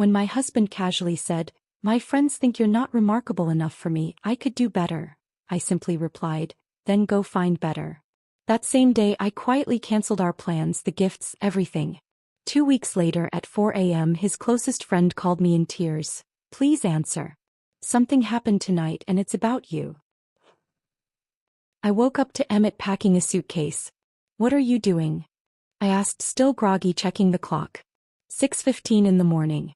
When my husband casually said, "My friends think you're not remarkable enough for me, I could do better," I simply replied, "Then go find better." That same day I quietly canceled our plans, the gifts, everything. 2 weeks later at 4 a.m. his closest friend called me in tears. "Please answer. Something happened tonight and it's about you." I woke up to Emmett packing a suitcase. "What are you doing?" I asked, still groggy, checking the clock. 6:15 in the morning.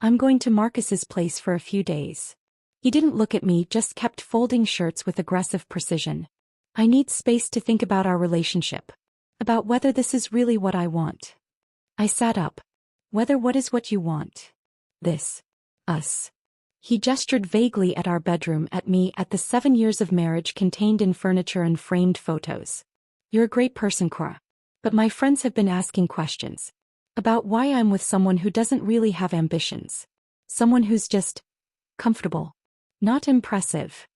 "I'm going to Marcus's place for a few days." He didn't look at me, just kept folding shirts with aggressive precision. "I need space to think about our relationship. About whether this is really what I want." I sat up. "Whether what is what you want?" "This. Us." He gestured vaguely at our bedroom, at me, at the 7 years of marriage contained in furniture and framed photos. "You're a great person, Cora. But my friends have been asking questions. About why I'm with someone who doesn't really have ambitions. Someone who's just comfortable. Not impressive."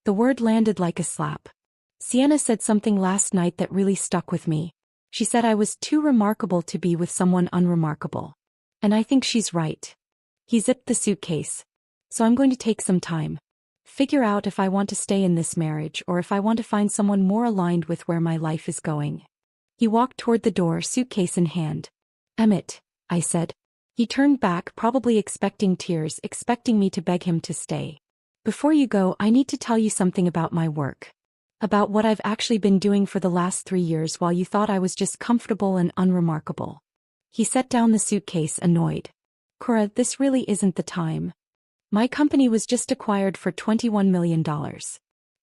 The word landed like a slap. Sienna said something last night that really stuck with me. She said I was too remarkable to be with someone unremarkable. And I think she's right. He zipped the suitcase. "So I'm going to take some time. Figure out if I want to stay in this marriage or if I want to find someone more aligned with where my life is going." He walked toward the door, suitcase in hand. "Emmett," I said. He turned back, probably expecting tears, expecting me to beg him to stay. "Before you go, I need to tell you something about my work. About what I've actually been doing for the last 3 years while you thought I was just comfortable and unremarkable." He set down the suitcase, annoyed. "Cora, this really isn't the time. My company was just acquired for $21 million.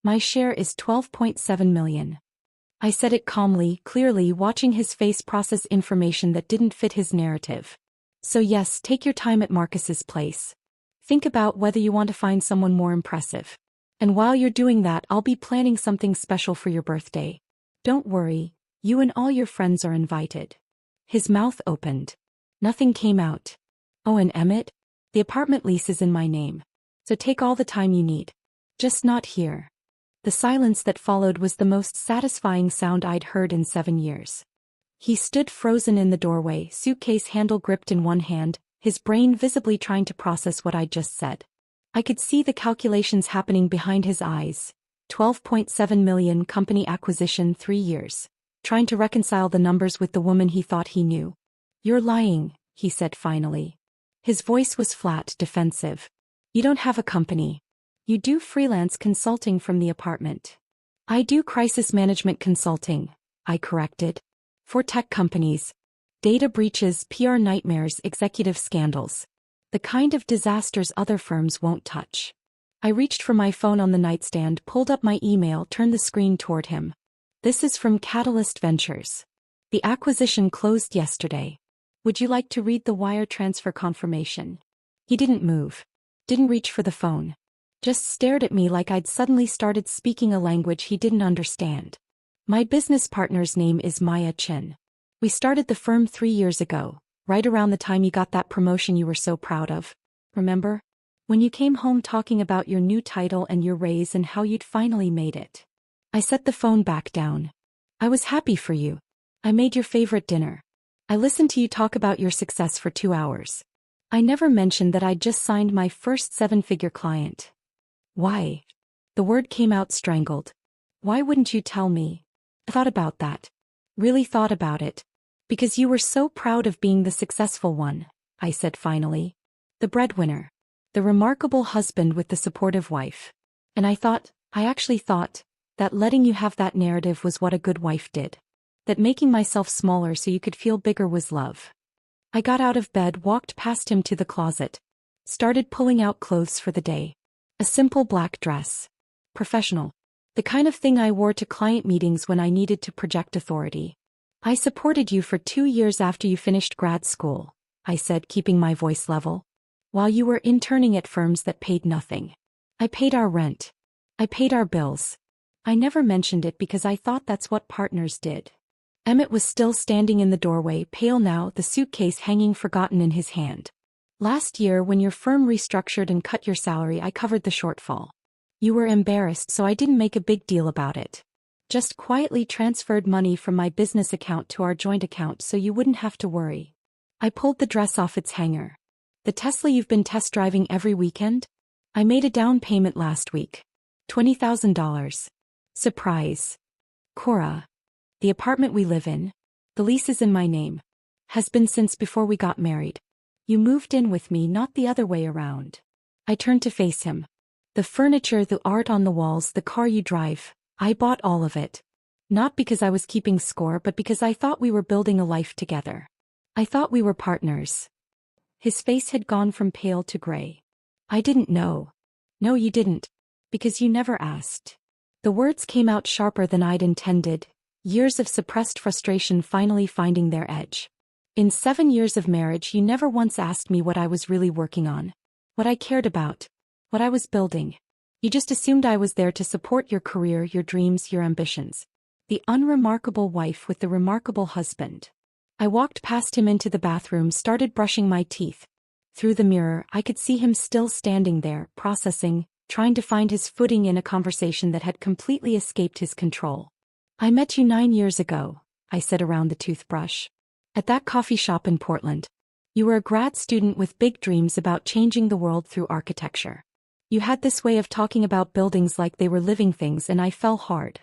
My share is $12.7 million. I said it calmly, clearly, watching his face process information that didn't fit his narrative. "So yes, take your time at Marcus's place. Think about whether you want to find someone more impressive. And while you're doing that, I'll be planning something special for your birthday. Don't worry, you and all your friends are invited." His mouth opened. Nothing came out. "Oh, and Emmett? The apartment lease is in my name. So take all the time you need. Just not here." The silence that followed was the most satisfying sound I'd heard in 7 years. He stood frozen in the doorway, suitcase handle gripped in one hand, his brain visibly trying to process what I'd just said. I could see the calculations happening behind his eyes. 12.7 million, company acquisition, 3 years. Trying to reconcile the numbers with the woman he thought he knew. "You're lying," he said finally. His voice was flat, defensive. "You don't have a company. You do freelance consulting from the apartment." "I do crisis management consulting," I corrected. "For tech companies. Data breaches, PR nightmares, executive scandals. The kind of disasters other firms won't touch." I reached for my phone on the nightstand, pulled up my email, turned the screen toward him. "This is from Catalyst Ventures. The acquisition closed yesterday. Would you like to read the wire transfer confirmation?" He didn't move. Didn't reach for the phone. Just stared at me like I'd suddenly started speaking a language he didn't understand. "My business partner's name is Maya Chin. We started the firm 3 years ago, right around the time you got that promotion you were so proud of. Remember? When you came home talking about your new title and your raise and how you'd finally made it." I set the phone back down. "I was happy for you. I made your favorite dinner. I listened to you talk about your success for 2 hours. I never mentioned that I'd just signed my first 7-figure client." "Why?" The word came out strangled. "Why wouldn't you tell me?" "I thought about that. Really thought about it. Because you were so proud of being the successful one," I said finally. "The breadwinner. The remarkable husband with the supportive wife. And I actually thought, that letting you have that narrative was what a good wife did. That making myself smaller so you could feel bigger was love." I got out of bed, walked past him to the closet. Started pulling out clothes for the day. A simple black dress. Professional. The kind of thing I wore to client meetings when I needed to project authority. "I supported you for 2 years after you finished grad school," I said, keeping my voice level. "While you were interning at firms that paid nothing. I paid our rent. I paid our bills. I never mentioned it because I thought that's what partners did." Emmett was still standing in the doorway, pale now, the suitcase hanging forgotten in his hand. "Last year when your firm restructured and cut your salary, I covered the shortfall. You were embarrassed, so I didn't make a big deal about it. Just quietly transferred money from my business account to our joint account so you wouldn't have to worry." I pulled the dress off its hanger. The Tesla you've been test driving every weekend? I made a down payment last week. $20,000. Surprise. Cora. The apartment we live in, the lease is in my name. Has been since before we got married. You moved in with me, not the other way around. I turned to face him. The furniture, the art on the walls, the car you drive, I bought all of it. Not because I was keeping score, but because I thought we were building a life together. I thought we were partners. His face had gone from pale to gray. I didn't know. No, you didn't. Because you never asked. The words came out sharper than I'd intended, years of suppressed frustration finally finding their edge. In 7 years of marriage, you never once asked me what I was really working on. What I cared about. What I was building. You just assumed I was there to support your career, your dreams, your ambitions. The unremarkable wife with the remarkable husband. I walked past him into the bathroom, started brushing my teeth. Through the mirror, I could see him still standing there, processing, trying to find his footing in a conversation that had completely escaped his control. I met you 9 years ago, I said around the toothbrush. At that coffee shop in Portland. You were a grad student with big dreams about changing the world through architecture. You had this way of talking about buildings like they were living things, and I fell hard.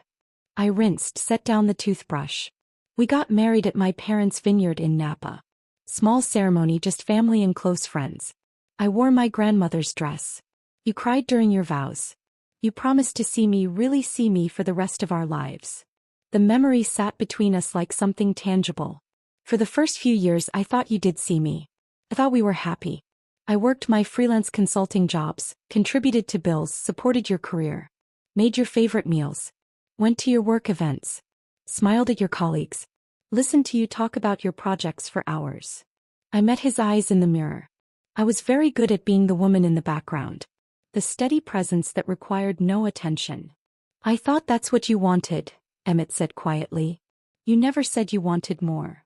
I rinsed, set down the toothbrush. We got married at my parents' vineyard in Napa. Small ceremony, just family and close friends. I wore my grandmother's dress. You cried during your vows. You promised to see me, really see me, for the rest of our lives. The memory sat between us like something tangible. For the first few years I thought you did see me. I thought we were happy. I worked my freelance consulting jobs, contributed to bills, supported your career. Made your favorite meals. Went to your work events. Smiled at your colleagues. Listened to you talk about your projects for hours. I met his eyes in the mirror. I was very good at being the woman in the background. The steady presence that required no attention. I thought that's what you wanted, Emmett said quietly. You never said you wanted more.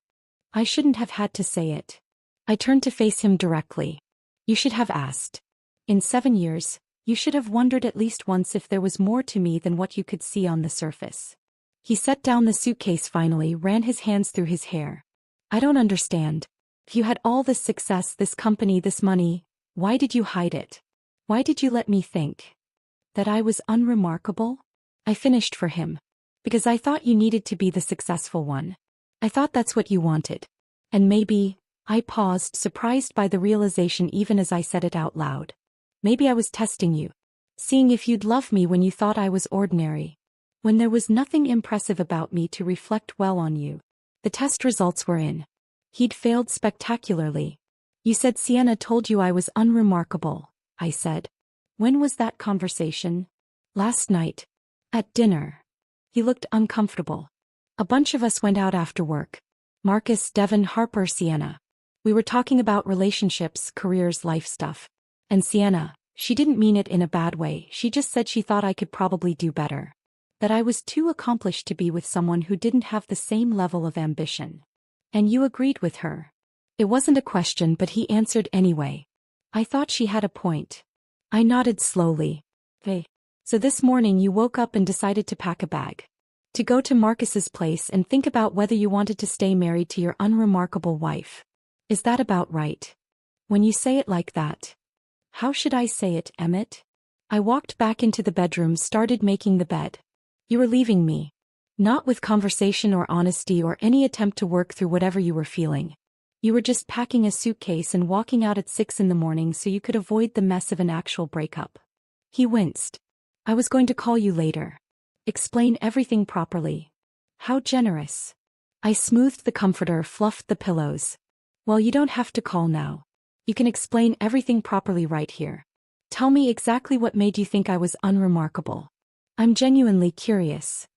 I shouldn't have had to say it. I turned to face him directly. You should have asked. In 7 years, you should have wondered at least once if there was more to me than what you could see on the surface. He set down the suitcase finally, ran his hands through his hair. I don't understand. If you had all this success, this company, this money, why did you hide it? Why did you let me think that I was unremarkable? I finished for him. Because I thought you needed to be the successful one. I thought that's what you wanted. And maybe, I paused, surprised by the realization even as I said it out loud. Maybe I was testing you. Seeing if you'd love me when you thought I was ordinary. When there was nothing impressive about me to reflect well on you. The test results were in. He'd failed spectacularly. You said Sienna told you I was unremarkable, I said. When was that conversation? Last night. At dinner. He looked uncomfortable. A bunch of us went out after work. Marcus, Devin, Harper, Sienna. We were talking about relationships, careers, life stuff. And Sienna, she didn't mean it in a bad way, she just said she thought I could probably do better. That I was too accomplished to be with someone who didn't have the same level of ambition. And you agreed with her. It wasn't a question, but he answered anyway. I thought she had a point. I nodded slowly. Hey. So this morning you woke up and decided to pack a bag. To go to Marcus's place and think about whether you wanted to stay married to your unremarkable wife. Is that about right? When you say it like that. How should I say it, Emmett? I walked back into the bedroom, started making the bed. You were leaving me. Not with conversation or honesty or any attempt to work through whatever you were feeling. You were just packing a suitcase and walking out at 6 in the morning so you could avoid the mess of an actual breakup. He winced. I was going to call you later. Explain everything properly. How generous. I smoothed the comforter, fluffed the pillows. Well, you don't have to call now. You can explain everything properly right here. Tell me exactly what made you think I was unremarkable. I'm genuinely curious.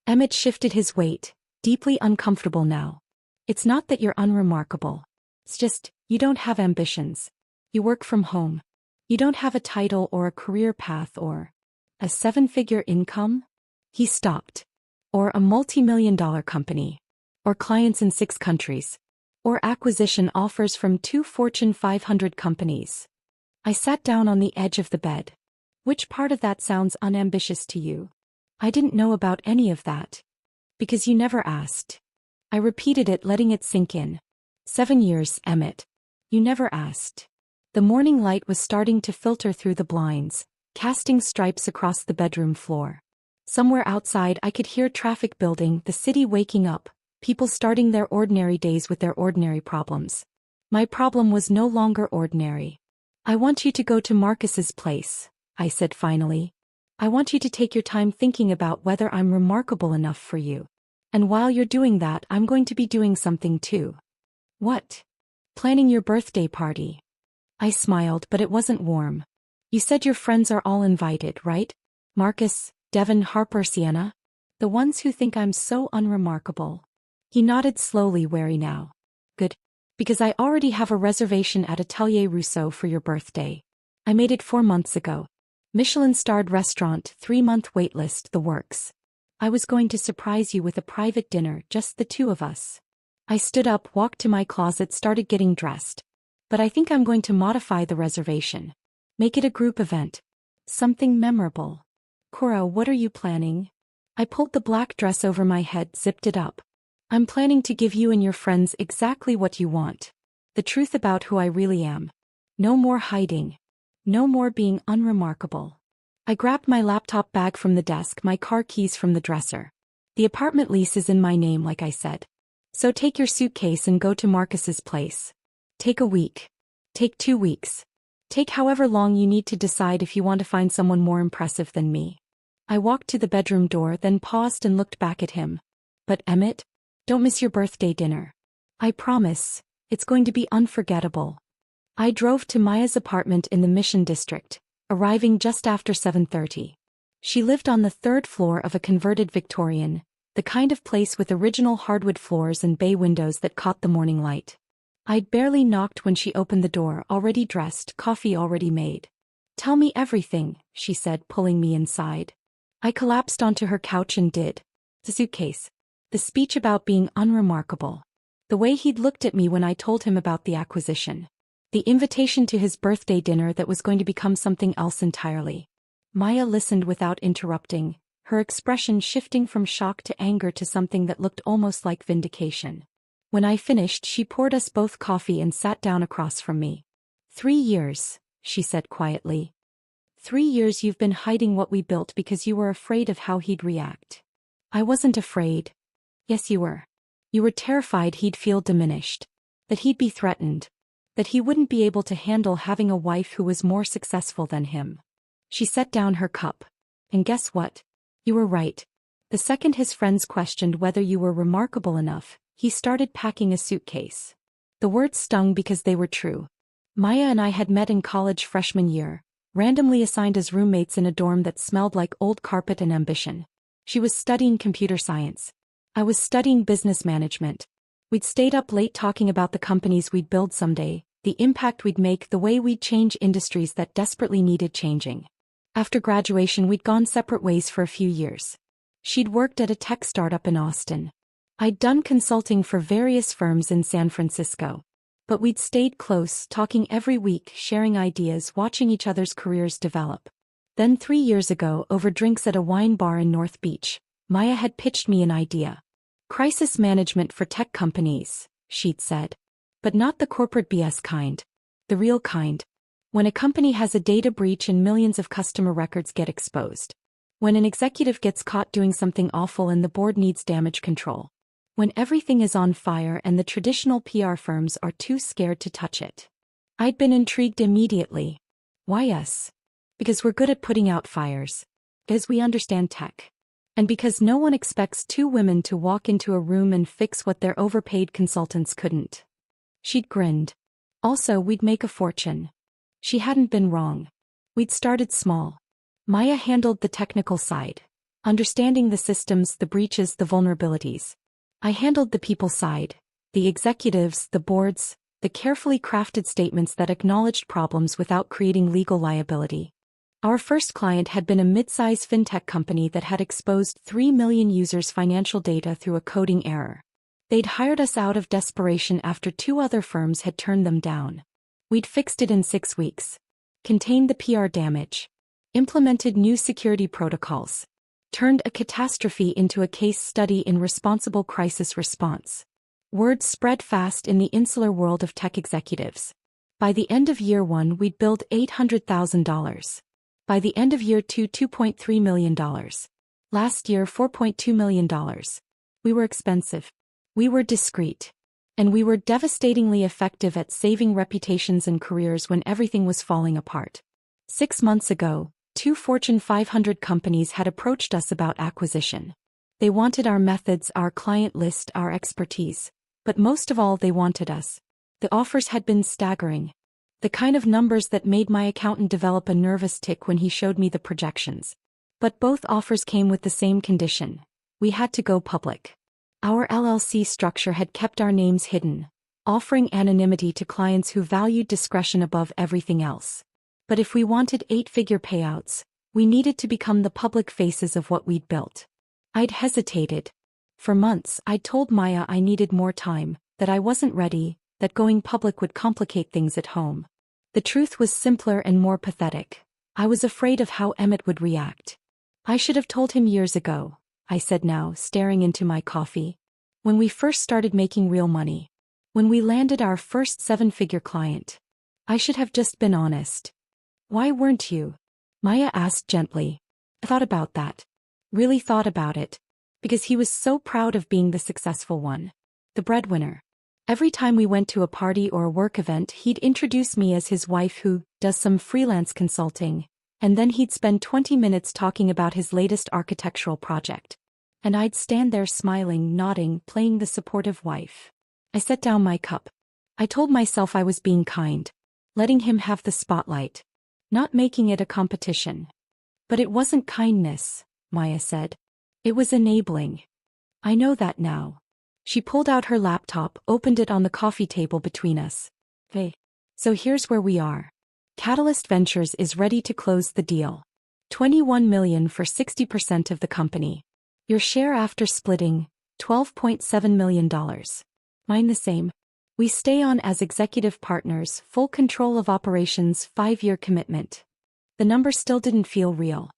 Emmett shifted his weight, deeply uncomfortable now. It's not that you're unremarkable. It's just, you don't have ambitions. You work from home. You don't have a title or a career path or a 7-figure income. He stopped. Or a multi-million-dollar company. Or clients in 6 countries. Or acquisition offers from 2 Fortune 500 companies. I sat down on the edge of the bed. Which part of that sounds unambitious to you? I didn't know about any of that. Because you never asked. I repeated it, letting it sink in. 7 years, Emmett. You never asked. The morning light was starting to filter through the blinds, casting stripes across the bedroom floor. Somewhere outside I could hear traffic building, the city waking up, people starting their ordinary days with their ordinary problems. My problem was no longer ordinary. "I want you to go to Marcus's place," I said finally. "I want you to take your time thinking about whether I'm remarkable enough for you. And while you're doing that, I'm going to be doing something too." "What?" "Planning your birthday party." I smiled, but it wasn't warm. "You said your friends are all invited, right? Marcus, Devon, Harper, Sienna? The ones who think I'm so unremarkable." He nodded slowly, wary now. "Good. Because I already have a reservation at Atelier Rousseau for your birthday. I made it 4 months ago. Michelin-starred restaurant, 3-month waitlist, the works. I was going to surprise you with a private dinner, just the two of us." I stood up, walked to my closet, started getting dressed. "But I think I'm going to modify the reservation. Make it a group event. Something memorable." "Cora, what are you planning?" I pulled the black dress over my head, zipped it up. "I'm planning to give you and your friends exactly what you want. The truth about who I really am. No more hiding. No more being unremarkable." I grabbed my laptop bag from the desk, my car keys from the dresser. "The apartment lease is in my name, like I said. So take your suitcase and go to Marcus's place. Take a week. Take 2 weeks. Take however long you need to decide if you want to find someone more impressive than me." I walked to the bedroom door, then paused and looked back at him. "But Emmett, don't miss your birthday dinner. I promise, it's going to be unforgettable." I drove to Maya's apartment in the Mission District, arriving just after 7:30. She lived on the 3rd floor of a converted Victorian, the kind of place with original hardwood floors and bay windows that caught the morning light. I'd barely knocked when she opened the door, already dressed, coffee already made. "Tell me everything," she said, pulling me inside. I collapsed onto her couch and did. The suitcase. The speech about being unremarkable. The way he'd looked at me when I told him about the acquisition. The invitation to his birthday dinner that was going to become something else entirely. Maya listened without interrupting, her expression shifting from shock to anger to something that looked almost like vindication. When I finished, she poured us both coffee and sat down across from me. 3 years, she said quietly. 3 years you've been hiding what we built because you were afraid of how he'd react." "I wasn't afraid." "Yes, you were. You were terrified he'd feel diminished. That he'd be threatened. That he wouldn't be able to handle having a wife who was more successful than him." She set down her cup. "And guess what? You were right. The second his friends questioned whether you were remarkable enough, he started packing a suitcase." The words stung because they were true. Maya and I had met in college freshman year, randomly assigned as roommates in a dorm that smelled like old carpet and ambition. She was studying computer science. I was studying business management. We'd stayed up late talking about the companies we'd build someday, the impact we'd make, the way we'd change industries that desperately needed changing. After graduation, we'd gone separate ways for a few years. She'd worked at a tech startup in Austin. I'd done consulting for various firms in San Francisco. But we'd stayed close, talking every week, sharing ideas, watching each other's careers develop. Then 3 years ago, over drinks at a wine bar in North Beach, Maya had pitched me an idea. "Crisis management for tech companies," she'd said. "But not the corporate BS kind. The real kind. When a company has a data breach and millions of customer records get exposed. When an executive gets caught doing something awful and the board needs damage control. When everything is on fire and the traditional PR firms are too scared to touch it." I'd been intrigued immediately. "Why us?" "Because we're good at putting out fires. Because we understand tech. And because no one expects 2 women to walk into a room and fix what their overpaid consultants couldn't." She'd grinned. "Also, we'd make a fortune." She hadn't been wrong. We'd started small. Maya handled the technical side, understanding the systems, the breaches, the vulnerabilities. I handled the people side, the executives, the boards, the carefully crafted statements that acknowledged problems without creating legal liability. Our first client had been a mid-size fintech company that had exposed 3 million users' financial data through a coding error. They'd hired us out of desperation after 2 other firms had turned them down. We'd fixed it in 6 weeks. Contained the PR damage. Implemented new security protocols. Turned a catastrophe into a case study in responsible crisis response. Word spread fast in the insular world of tech executives. By the end of year 1, we'd billed $800,000. By the end of year 2, $2.3 million. Last year, $4.2 million. We were expensive. We were discreet. And we were devastatingly effective at saving reputations and careers when everything was falling apart. 6 months ago, 2 Fortune 500 companies had approached us about acquisition. They wanted our methods, our client list, our expertise. But most of all, they wanted us. The offers had been staggering. The kind of numbers that made my accountant develop a nervous tic when he showed me the projections. But both offers came with the same condition. We had to go public. Our LLC structure had kept our names hidden, offering anonymity to clients who valued discretion above everything else. But if we wanted 8-figure payouts, we needed to become the public faces of what we'd built. I'd hesitated. For months, I'd told Maya I needed more time, that I wasn't ready, that going public would complicate things at home. The truth was simpler and more pathetic. I was afraid of how Emmett would react. I should have told him years ago, I said now, staring into my coffee. When we first started making real money. When we landed our first 7-figure client. I should have just been honest. Why weren't you? Maya asked gently. I thought about that. Really thought about it. Because he was so proud of being the successful one. The breadwinner. Every time we went to a party or a work event, he'd introduce me as his wife who does some freelance consulting, and then he'd spend 20 minutes talking about his latest architectural project. And I'd stand there smiling, nodding, playing the supportive wife. I set down my cup. I told myself I was being kind, letting him have the spotlight, not making it a competition. But it wasn't kindness, Maya said. It was enabling. I know that now. She pulled out her laptop, opened it on the coffee table between us. Hey. So here's where we are. Catalyst Ventures is ready to close the deal. $21 million for 60% of the company. Your share after splitting, $12.7 million. Mine the same. We stay on as executive partners, full control of operations, 5-year commitment. The number still didn't feel real.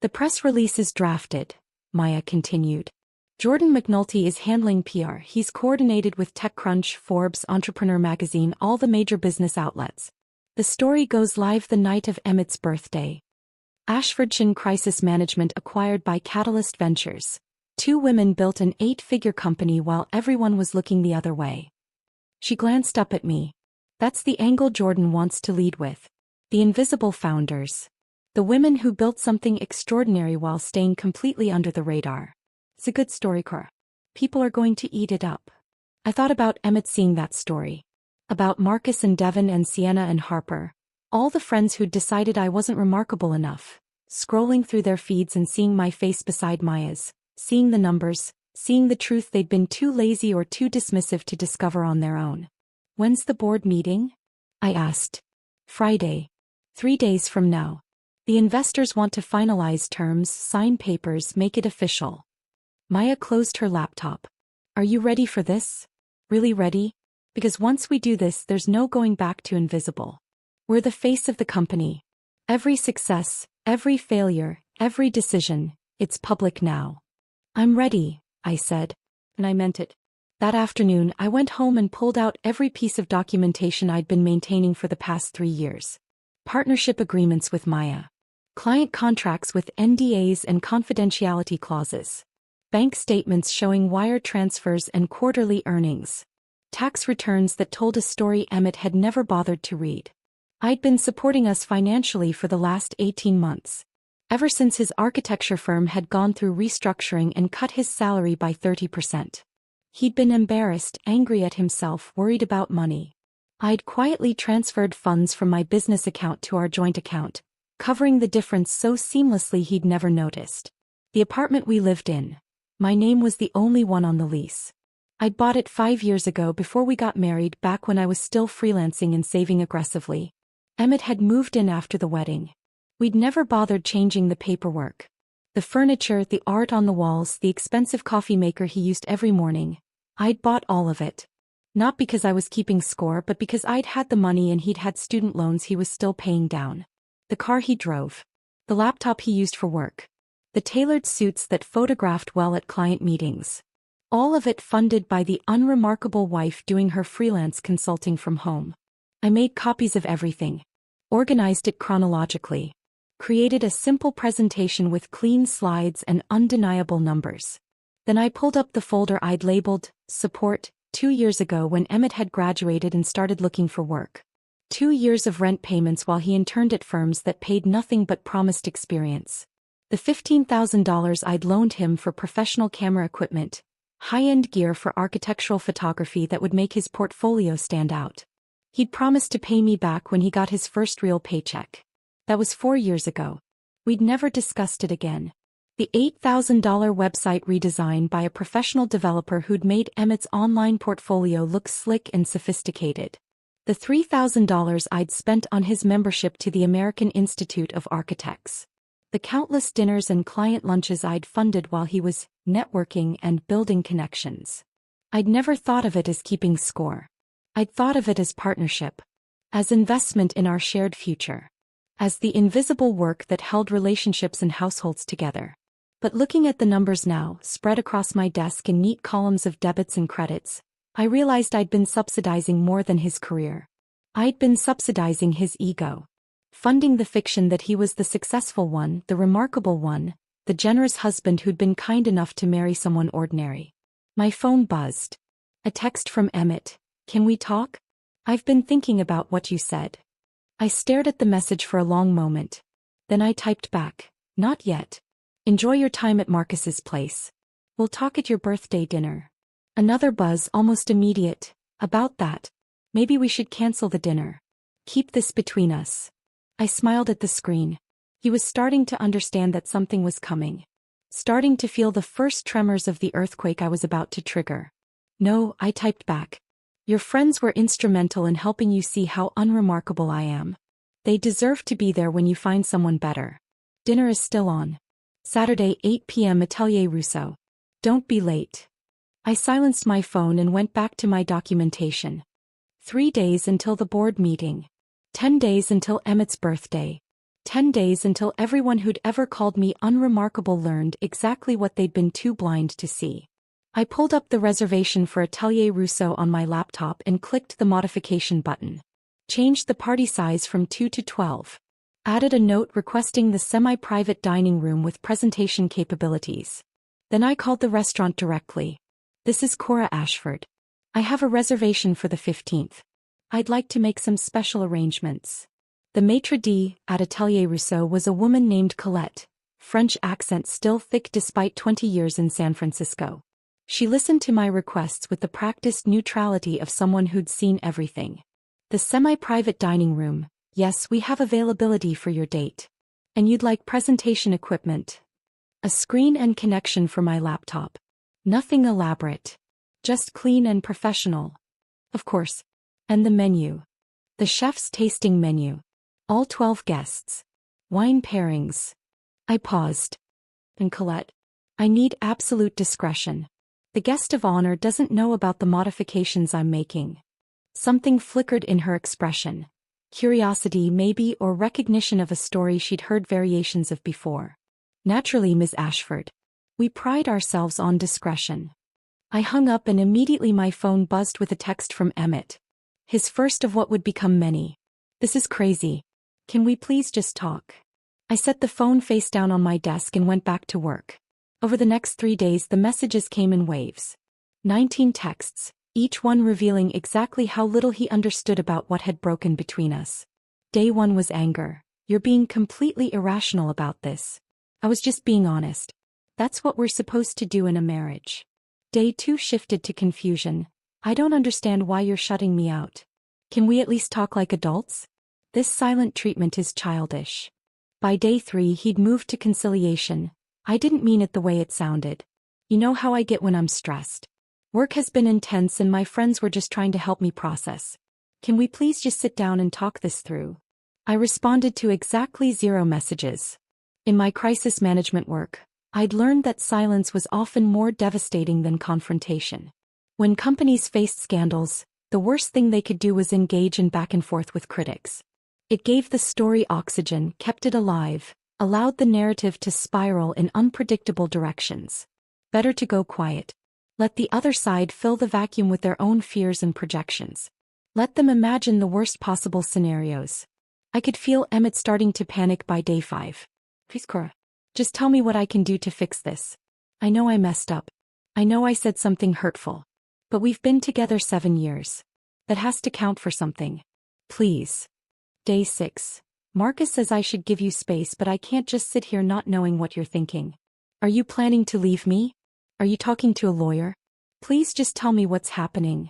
The press release is drafted, Maya continued. Jordan McNulty is handling PR. He's coordinated with TechCrunch, Forbes, Entrepreneur Magazine, all the major business outlets. The story goes live the night of Emmett's birthday. Ashfordshire Crisis Management acquired by Catalyst Ventures. 2 women built an 8-figure company while everyone was looking the other way. She glanced up at me. That's the angle Jordan wants to lead with. The invisible founders. The women who built something extraordinary while staying completely under the radar. It's a good story, Cora. People are going to eat it up. I thought about Emmett seeing that story. About Marcus and Devin and Sienna and Harper. All the friends who'd decided I wasn't remarkable enough. Scrolling through their feeds and seeing my face beside Maya's. Seeing the numbers. Seeing the truth they'd been too lazy or too dismissive to discover on their own. When's the board meeting? I asked. Friday. 3 days from now. The investors want to finalize terms, sign papers, make it official. Maya closed her laptop. Are you ready for this? Really ready? Because once we do this, there's no going back to invisible. We're the face of the company. Every success, every failure, every decision, it's public now. I'm ready, I said. And I meant it. That afternoon, I went home and pulled out every piece of documentation I'd been maintaining for the past 3 years. Partnership agreements with Maya. Client contracts with NDAs and confidentiality clauses. Bank statements showing wire transfers and quarterly earnings. Tax returns that told a story Emmett had never bothered to read. I'd been supporting us financially for the last 18 months. Ever since his architecture firm had gone through restructuring and cut his salary by 30%. He'd been embarrassed, angry at himself, worried about money. I'd quietly transferred funds from my business account to our joint account, covering the difference so seamlessly he'd never noticed. The apartment we lived in. My name was the only one on the lease. I'd bought it 5 years ago before we got married, back when I was still freelancing and saving aggressively. Emmett had moved in after the wedding. We'd never bothered changing the paperwork. The furniture, the art on the walls, the expensive coffee maker he used every morning. I'd bought all of it. Not because I was keeping score, but because I'd had the money and he'd had student loans he was still paying down. The car he drove. The laptop he used for work. The tailored suits that photographed well at client meetings. All of it funded by the unremarkable wife doing her freelance consulting from home. I made copies of everything, organized it chronologically, created a simple presentation with clean slides and undeniable numbers. Then I pulled up the folder I'd labeled Support, 2 years ago when Emmett had graduated and started looking for work. 2 years of rent payments while he interned at firms that paid nothing but promised experience. The $15,000 I'd loaned him for professional camera equipment, high-end gear for architectural photography that would make his portfolio stand out. He'd promised to pay me back when he got his first real paycheck. That was 4 years ago. We'd never discussed it again. The $8,000 website redesign by a professional developer who'd made Emmett's online portfolio look slick and sophisticated. The $3,000 I'd spent on his membership to the American Institute of Architects. The countless dinners and client lunches I'd funded while he was networking and building connections. I'd never thought of it as keeping score. I'd thought of it as partnership, as investment in our shared future, as the invisible work that held relationships and households together. But looking at the numbers now, spread across my desk in neat columns of debits and credits, I realized I'd been subsidizing more than his career. I'd been subsidizing his ego. Funding the fiction that he was the successful one, the remarkable one, the generous husband who'd been kind enough to marry someone ordinary. My phone buzzed. A text from Emmett. Can we talk? I've been thinking about what you said. I stared at the message for a long moment. Then I typed back. Not yet. Enjoy your time at Marcus's place. We'll talk at your birthday dinner. Another buzz, almost immediate. About that. Maybe we should cancel the dinner. Keep this between us. I smiled at the screen. He was starting to understand that something was coming. Starting to feel the first tremors of the earthquake I was about to trigger. No, I typed back. Your friends were instrumental in helping you see how unremarkable I am. They deserve to be there when you find someone better. Dinner is still on. Saturday, 8 p.m. Atelier Rousseau. Don't be late. I silenced my phone and went back to my documentation. 3 days until the board meeting. 10 days until Emmett's birthday. 10 days until everyone who'd ever called me unremarkable learned exactly what they'd been too blind to see. I pulled up the reservation for Atelier Rousseau on my laptop and clicked the modification button. Changed the party size from 2 to 12. Added a note requesting the semi-private dining room with presentation capabilities. Then I called the restaurant directly. This is Cora Ashford. I have a reservation for the 15th. I'd like to make some special arrangements. The maitre d' at Atelier Rousseau was a woman named Colette, French accent still thick despite 20 years in San Francisco. She listened to my requests with the practiced neutrality of someone who'd seen everything. The semi-private dining room, yes, we have availability for your date. And you'd like presentation equipment. A screen and connection for my laptop. Nothing elaborate. Just clean and professional. Of course. And the menu. The chef's tasting menu. All 12 guests. Wine pairings. I paused. And Colette. I need absolute discretion. The guest of honor doesn't know about the modifications I'm making. Something flickered in her expression. Curiosity maybe, or recognition of a story she'd heard variations of before. Naturally, Ms. Ashford. We pride ourselves on discretion. I hung up and immediately my phone buzzed with a text from Emmett. His first of what would become many. This is crazy. Can we please just talk? I set the phone face down on my desk and went back to work. Over the next 3 days the messages came in waves. 19 texts, each one revealing exactly how little he understood about what had broken between us. Day 1 was anger. You're being completely irrational about this. I was just being honest. That's what we're supposed to do in a marriage. Day 2 shifted to confusion. I don't understand why you're shutting me out. Can we at least talk like adults? This silent treatment is childish. By day 3 he'd moved to conciliation. I didn't mean it the way it sounded. You know how I get when I'm stressed. Work has been intense and my friends were just trying to help me process. Can we please just sit down and talk this through? I responded to exactly 0 messages. In my crisis management work, I'd learned that silence was often more devastating than confrontation. When companies faced scandals, the worst thing they could do was engage in back and forth with critics. It gave the story oxygen, kept it alive, allowed the narrative to spiral in unpredictable directions. Better to go quiet. Let the other side fill the vacuum with their own fears and projections. Let them imagine the worst possible scenarios. I could feel Emmett starting to panic by day 5. Please, Cora. Just tell me what I can do to fix this. I know I messed up. I know I said something hurtful. But we've been together 7 years. That has to count for something. Please. Day 6. Marcus says I should give you space, but I can't just sit here not knowing what you're thinking. Are you planning to leave me? Are you talking to a lawyer? Please just tell me what's happening.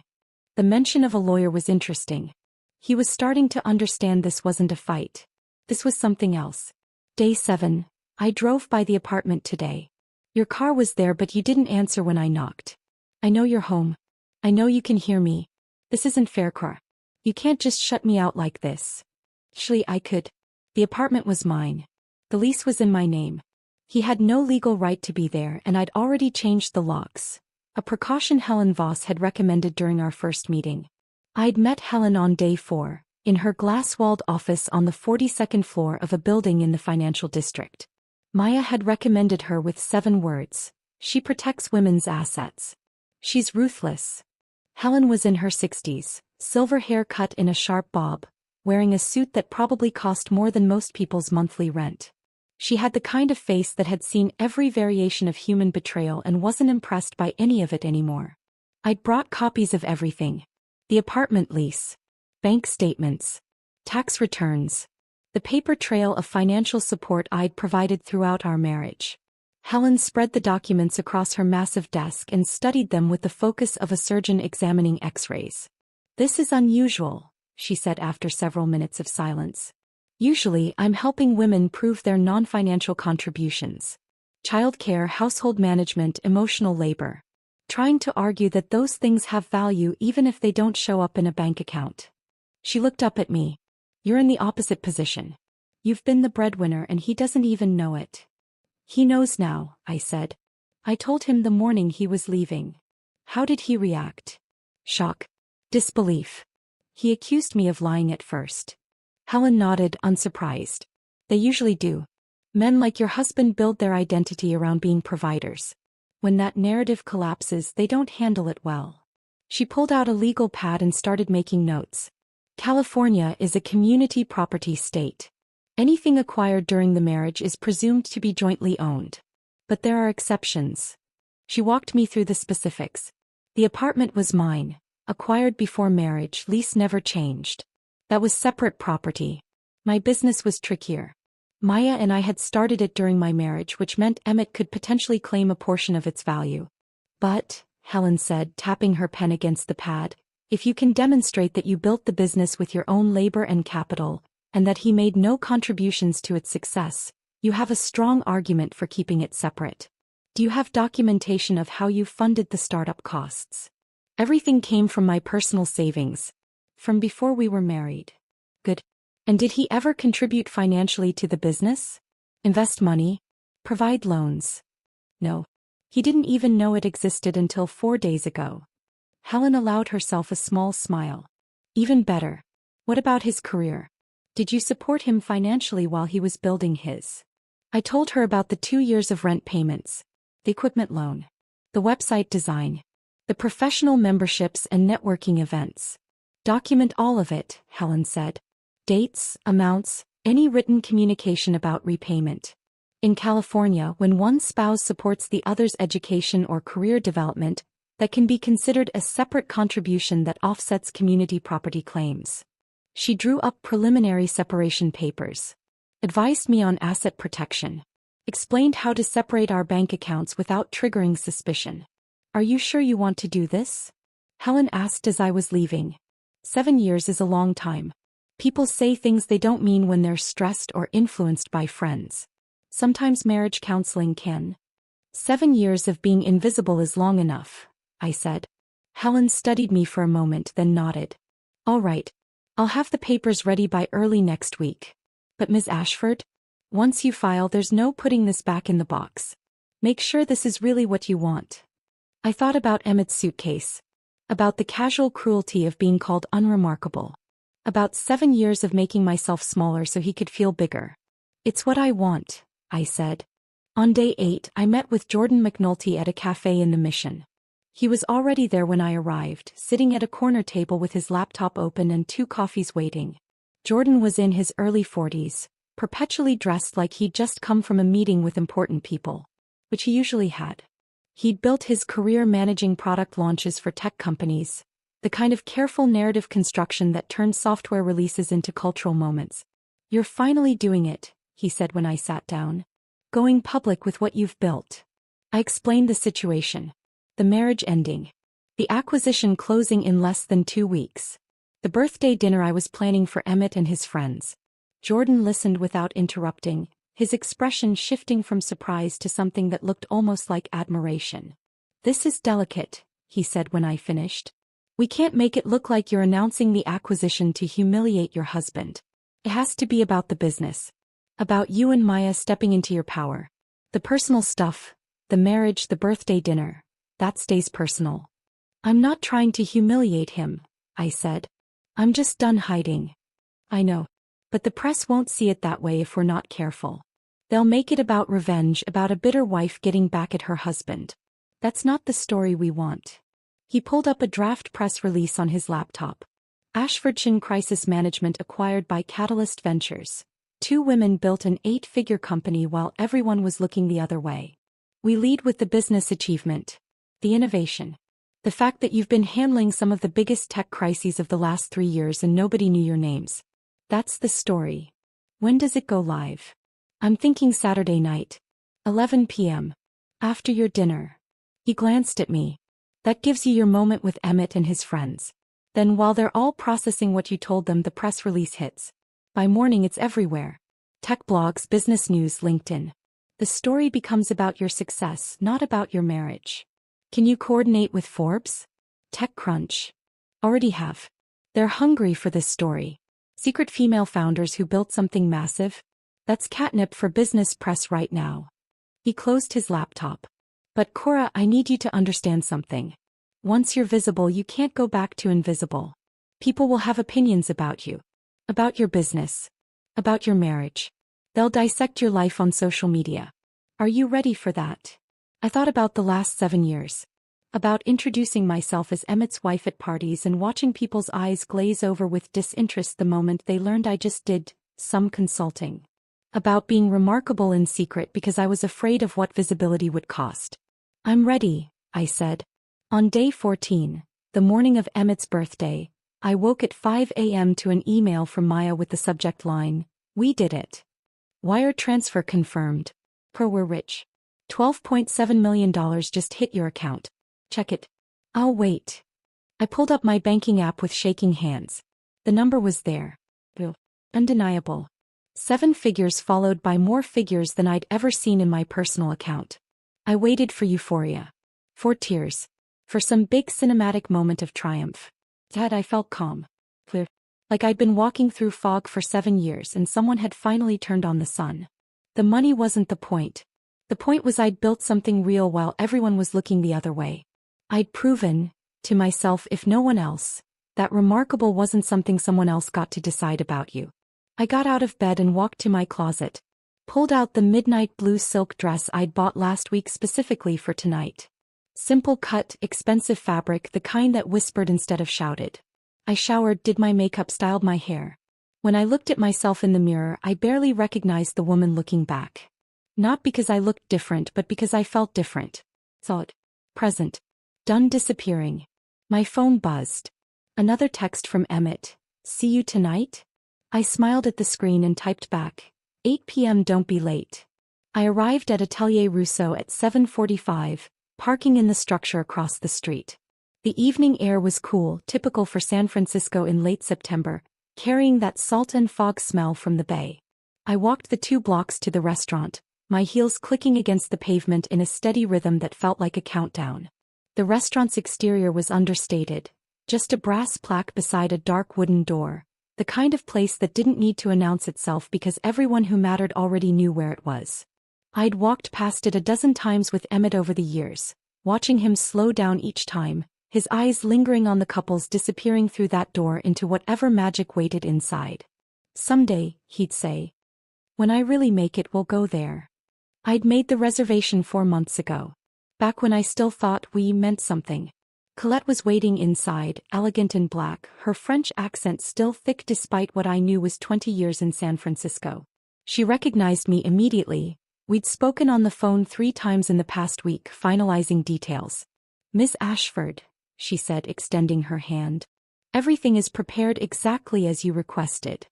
The mention of a lawyer was interesting. He was starting to understand this wasn't a fight. This was something else. Day 7. I drove by the apartment today. Your car was there, but you didn't answer when I knocked. I know you're home. I know you can hear me. This isn't fair, Cora. You can't just shut me out like this. Actually, I could. The apartment was mine. The lease was in my name. He had no legal right to be there, and I'd already changed the locks. A precaution Helen Voss had recommended during our first meeting. I'd met Helen on day 4, in her glass-walled office on the 42nd floor of a building in the financial district. Maya had recommended her with 7 words. She protects women's assets. She's ruthless. Helen was in her 60s, silver hair cut in a sharp bob, wearing a suit that probably cost more than most people's monthly rent. She had the kind of face that had seen every variation of human betrayal and wasn't impressed by any of it anymore. I'd brought copies of everything. The apartment lease, bank statements, tax returns, the paper trail of financial support I'd provided throughout our marriage. Helen spread the documents across her massive desk and studied them with the focus of a surgeon examining X-rays. This is unusual, she said after several minutes of silence. Usually, I'm helping women prove their non-financial contributions. Childcare, household management, emotional labor. Trying to argue that those things have value even if they don't show up in a bank account. She looked up at me. You're in the opposite position. You've been the breadwinner and he doesn't even know it. He knows now, I said. I told him the morning he was leaving. How did he react? Shock. Disbelief. He accused me of lying at first. Helen nodded, unsurprised. They usually do. Men like your husband build their identity around being providers. When that narrative collapses, they don't handle it well. She pulled out a legal pad and started making notes. California is a community property state. Anything acquired during the marriage is presumed to be jointly owned. But there are exceptions. She walked me through the specifics. The apartment was mine. Acquired before marriage, lease never changed. That was separate property. My business was trickier. Maya and I had started it during my marriage, which meant Emmett could potentially claim a portion of its value. But, Helen said, tapping her pen against the pad, if you can demonstrate that you built the business with your own labor and capital, and that he made no contributions to its success, you have a strong argument for keeping it separate. Do you have documentation of how you funded the startup costs? Everything came from my personal savings. From before we were married. Good. And did he ever contribute financially to the business? Invest money? Provide loans? No. He didn't even know it existed until 4 days ago. Helen allowed herself a small smile. Even better. What about his career? Did you support him financially while he was building his? I told her about the 2 years of rent payments, the equipment loan, the website design, the professional memberships and networking events. Document all of it, Helen said. Dates, amounts, any written communication about repayment. In California, when one spouse supports the other's education or career development, that can be considered a separate contribution that offsets community property claims. She drew up preliminary separation papers. Advised me on asset protection. Explained how to separate our bank accounts without triggering suspicion. Are you sure you want to do this? Helen asked as I was leaving. 7 years is a long time. People say things they don't mean when they're stressed or influenced by friends. Sometimes marriage counseling can. 7 years of being invisible is long enough, I said. Helen studied me for a moment, then nodded. All right. I'll have the papers ready by early next week. But Ms. Ashford? Once you file, there's no putting this back in the box. Make sure this is really what you want. I thought about Emmett's suitcase. About the casual cruelty of being called unremarkable. About 7 years of making myself smaller so he could feel bigger. It's what I want, I said. On day 8, I met with Jordan McNulty at a cafe in the Mission. He was already there when I arrived, sitting at a corner table with his laptop open and 2 coffees waiting. Jordan was in his early 40s, perpetually dressed like he'd just come from a meeting with important people, which he usually had. He'd built his career managing product launches for tech companies, the kind of careful narrative construction that turns software releases into cultural moments. "You're finally doing it," he said when I sat down. "Going public with what you've built." I explained the situation. The marriage ending. The acquisition closing in less than 2 weeks. The birthday dinner I was planning for Emmett and his friends. Jordan listened without interrupting, his expression shifting from surprise to something that looked almost like admiration. "This is delicate," he said when I finished. "We can't make it look like you're announcing the acquisition to humiliate your husband. It has to be about the business. About you and Maya stepping into your power. The personal stuff, the marriage, the birthday dinner, that stays personal." "I'm not trying to humiliate him," I said. "I'm just done hiding." "I know. But the press won't see it that way if we're not careful. They'll make it about revenge, about a bitter wife getting back at her husband. That's not the story we want." He pulled up a draft press release on his laptop. Ashfordshire Crisis Management acquired by Catalyst Ventures. 2 women built an 8-figure company while everyone was looking the other way. We lead with the business achievement. The innovation. The fact that you've been handling some of the biggest tech crises of the last 3 years and nobody knew your names. That's the story. When does it go live? I'm thinking Saturday night. 11 p.m. After your dinner. He glanced at me. That gives you your moment with Emmett and his friends. Then while they're all processing what you told them, the press release hits. By morning it's everywhere. Tech blogs, business news, LinkedIn. The story becomes about your success, not about your marriage. Can you coordinate with Forbes? TechCrunch. Already have. They're hungry for this story. Secret female founders who built something massive? That's catnip for business press right now. He closed his laptop. "But Cora, I need you to understand something. Once you're visible, you can't go back to invisible. People will have opinions about you. About your business. About your marriage. They'll dissect your life on social media. Are you ready for that?" I thought about the last 7 years. About introducing myself as Emmett's wife at parties and watching people's eyes glaze over with disinterest the moment they learned I just did some consulting. About being remarkable in secret because I was afraid of what visibility would cost. "I'm ready," I said. On day 14, the morning of Emmett's birthday, I woke at 5 a.m. to an email from Maya with the subject line, "We did it. Wire transfer confirmed. We're rich. $12.7 million just hit your account. Check it." "I'll wait." I pulled up my banking app with shaking hands. The number was there. Undeniable. 7 figures followed by more figures than I'd ever seen in my personal account. I waited for euphoria. For tears. For some big cinematic moment of triumph. Dad, I felt calm. Like I'd been walking through fog for 7 years and someone had finally turned on the sun. The money wasn't the point. The point was I'd built something real while everyone was looking the other way. I'd proven, to myself if no one else, that remarkable wasn't something someone else got to decide about you. I got out of bed and walked to my closet. Pulled out the midnight blue silk dress I'd bought last week specifically for tonight. Simple cut, expensive fabric, the kind that whispered instead of shouted. I showered, did my makeup, styled my hair. When I looked at myself in the mirror, I barely recognized the woman looking back. Not because I looked different, but because I felt different. Thought. Present. Done disappearing. My phone buzzed. Another text from Emmett. "See you tonight?" I smiled at the screen and typed back. 8 p.m. Don't be late. I arrived at Atelier Rousseau at 7:45, parking in the structure across the street. The evening air was cool, typical for San Francisco in late September, carrying that salt and fog smell from the bay. I walked the 2 blocks to the restaurant, my heels clicking against the pavement in a steady rhythm that felt like a countdown. The restaurant's exterior was understated, just a brass plaque beside a dark wooden door, the kind of place that didn't need to announce itself because everyone who mattered already knew where it was. I'd walked past it a dozen times with Emmett over the years, watching him slow down each time, his eyes lingering on the couples disappearing through that door into whatever magic waited inside. "Someday," he'd say. "When I really make it, we'll go there." I'd made the reservation 4 months ago. Back when I still thought we meant something. Colette was waiting inside, elegant in black, her French accent still thick despite what I knew was 20 years in San Francisco. She recognized me immediately. We'd spoken on the phone 3 times in the past week, finalizing details. "Miss Ashford," she said, extending her hand. "Everything is prepared exactly as you requested."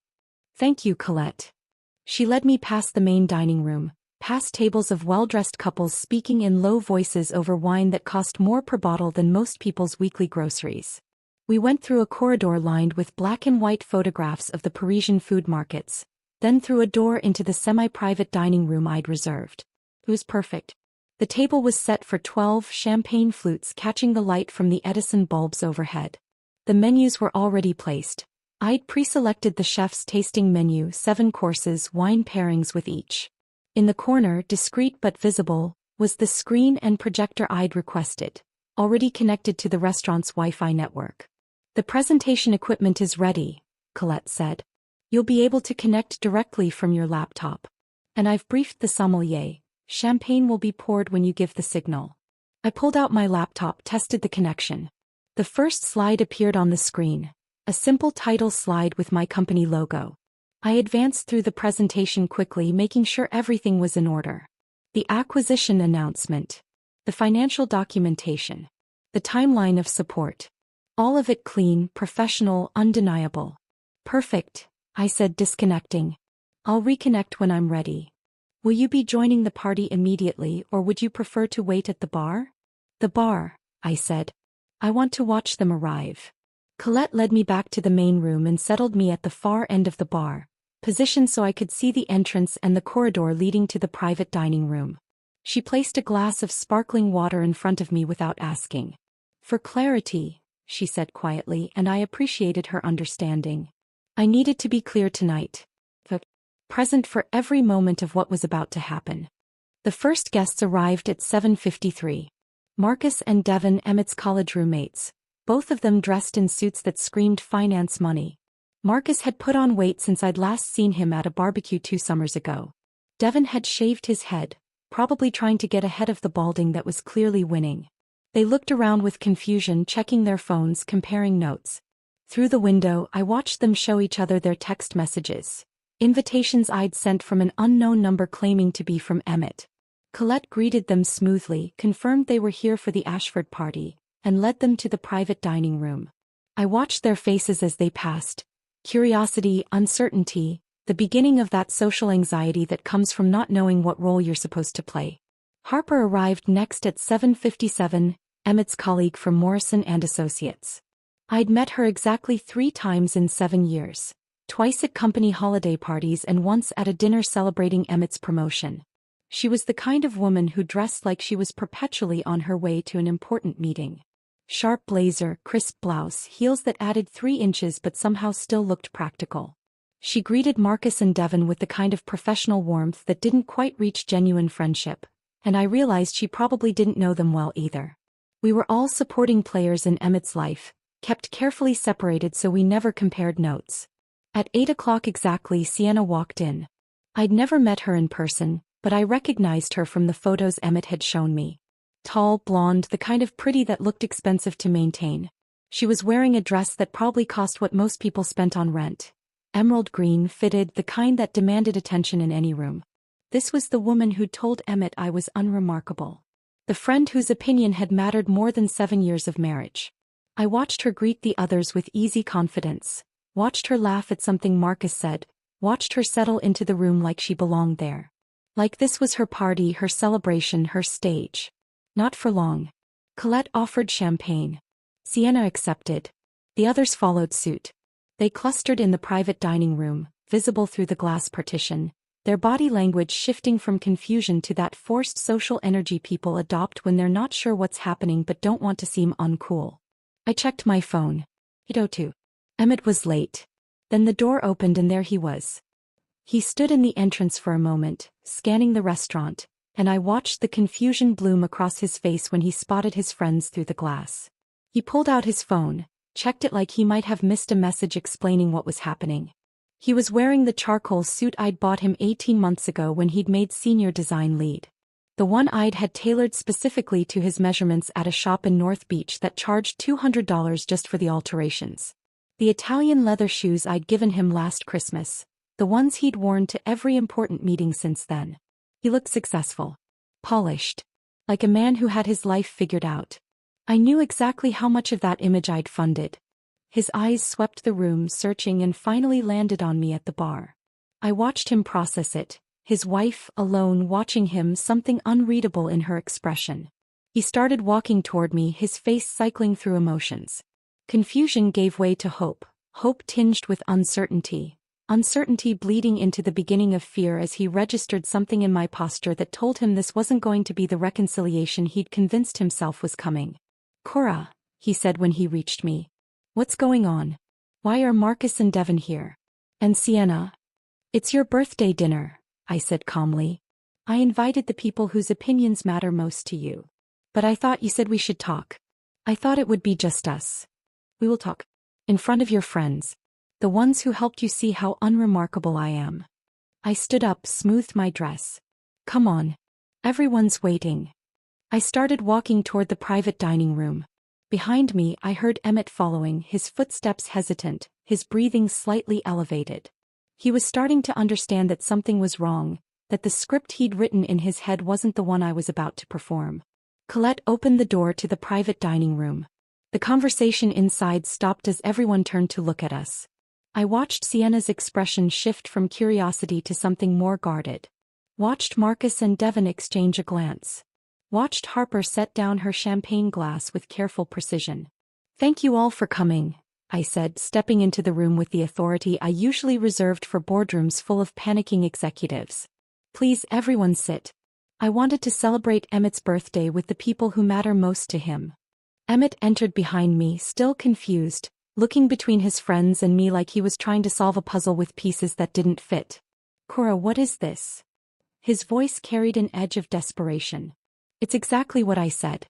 "Thank you, Colette." She led me past the main dining room, past tables of well-dressed couples speaking in low voices over wine that cost more per bottle than most people's weekly groceries. We went through a corridor lined with black and white photographs of the Parisian food markets, then through a door into the semi-private dining room I'd reserved. It was perfect. The table was set for 12 champagne flutes catching the light from the Edison bulbs overhead. The menus were already placed. I'd pre-selected the chef's tasting menu, 7 courses, wine pairings with each. In the corner, discreet but visible, was the screen and projector I'd requested, already connected to the restaurant's Wi-Fi network. "The presentation equipment is ready," Colette said. "You'll be able to connect directly from your laptop. And I've briefed the sommelier. Champagne will be poured when you give the signal." I pulled out my laptop, tested the connection. The first slide appeared on the screen, a simple title slide with my company logo. I advanced through the presentation quickly, making sure everything was in order. The acquisition announcement, the financial documentation, the timeline of support. All of it clean, professional, undeniable. "Perfect," I said, disconnecting. "I'll reconnect when I'm ready." "Will you be joining the party immediately, or would you prefer to wait at the bar?" "The bar," I said. "I want to watch them arrive." Colette led me back to the main room and settled me at the far end of the bar, positioned so I could see the entrance and the corridor leading to the private dining room. She placed a glass of sparkling water in front of me without asking. "For clarity," she said quietly, and I appreciated her understanding. I needed to be clear tonight. Present for every moment of what was about to happen. The first guests arrived at 7:53. Marcus and Devin, Emmett's college roommates, both of them dressed in suits that screamed finance money. Marcus had put on weight since I'd last seen him at a barbecue 2 summers ago. Devin had shaved his head, probably trying to get ahead of the balding that was clearly winning. They looked around with confusion, checking their phones, comparing notes. Through the window, I watched them show each other their text messages. Invitations I'd sent from an unknown number claiming to be from Emmett. Colette greeted them smoothly, confirmed they were here for the Ashford party, and led them to the private dining room. I watched their faces as they passed. Curiosity, uncertainty, the beginning of that social anxiety that comes from not knowing what role you're supposed to play. Harper arrived next at 7:57, Emmett's colleague from Morrison and Associates. I'd met her exactly 3 times in 7 years. Twice at company holiday parties and once at a dinner celebrating Emmett's promotion. She was the kind of woman who dressed like she was perpetually on her way to an important meeting. Sharp blazer, crisp blouse, heels that added 3 inches but somehow still looked practical. She greeted Marcus and Devin with the kind of professional warmth that didn't quite reach genuine friendship, and I realized she probably didn't know them well either. We were all supporting players in Emmett's life, kept carefully separated so we never compared notes. At 8 o'clock exactly, Sienna walked in. I'd never met her in person, but I recognized her from the photos Emmett had shown me. Tall, blonde, the kind of pretty that looked expensive to maintain. She was wearing a dress that probably cost what most people spent on rent. Emerald green, fitted, the kind that demanded attention in any room. This was the woman who'd told Emmett I was unremarkable. The friend whose opinion had mattered more than 7 years of marriage. I watched her greet the others with easy confidence. Watched her laugh at something Marcus said, watched her settle into the room like she belonged there. Like this was her party, her celebration, her stage. Not for long. Colette offered champagne. Sienna accepted. The others followed suit. They clustered in the private dining room, visible through the glass partition, their body language shifting from confusion to that forced social energy people adopt when they're not sure what's happening but don't want to seem uncool. I checked my phone. 8:02. Emmett was late. Then the door opened and there he was. He stood in the entrance for a moment, scanning the restaurant, and I watched the confusion bloom across his face when he spotted his friends through the glass. He pulled out his phone, checked it like he might have missed a message explaining what was happening. He was wearing the charcoal suit I'd bought him 18 months ago when he'd made senior design lead. The one I'd had tailored specifically to his measurements at a shop in North Beach that charged $200 just for the alterations. The Italian leather shoes I'd given him last Christmas, the ones he'd worn to every important meeting since then. He looked successful. Polished. Like a man who had his life figured out. I knew exactly how much of that image I'd funded. His eyes swept the room searching and finally landed on me at the bar. I watched him process it, his wife alone watching him, something unreadable in her expression. He started walking toward me, his face cycling through emotions. Confusion gave way to hope, hope tinged with uncertainty. Uncertainty bleeding into the beginning of fear as he registered something in my posture that told him this wasn't going to be the reconciliation he'd convinced himself was coming. "Cora," he said when he reached me. "What's going on? Why are Marcus and Devin here? And Sienna?" "It's your birthday dinner," I said calmly. "I invited the people whose opinions matter most to you. But I thought you said we should talk. I thought it would be just us. We will talk. In front of your friends. The ones who helped you see how unremarkable I am." I stood up, smoothed my dress. "Come on. Everyone's waiting." I started walking toward the private dining room. Behind me, I heard Emmett following, his footsteps hesitant, his breathing slightly elevated. He was starting to understand that something was wrong, that the script he'd written in his head wasn't the one I was about to perform. Colette opened the door to the private dining room. The conversation inside stopped as everyone turned to look at us. I watched Sienna's expression shift from curiosity to something more guarded. Watched Marcus and Devin exchange a glance. Watched Harper set down her champagne glass with careful precision. "Thank you all for coming," I said, stepping into the room with the authority I usually reserved for boardrooms full of panicking executives. "Please everyone sit. I wanted to celebrate Emmett's birthday with the people who matter most to him." Emmett entered behind me, still confused, looking between his friends and me like he was trying to solve a puzzle with pieces that didn't fit. "Cora, what is this?" His voice carried an edge of desperation. "It's exactly what I said.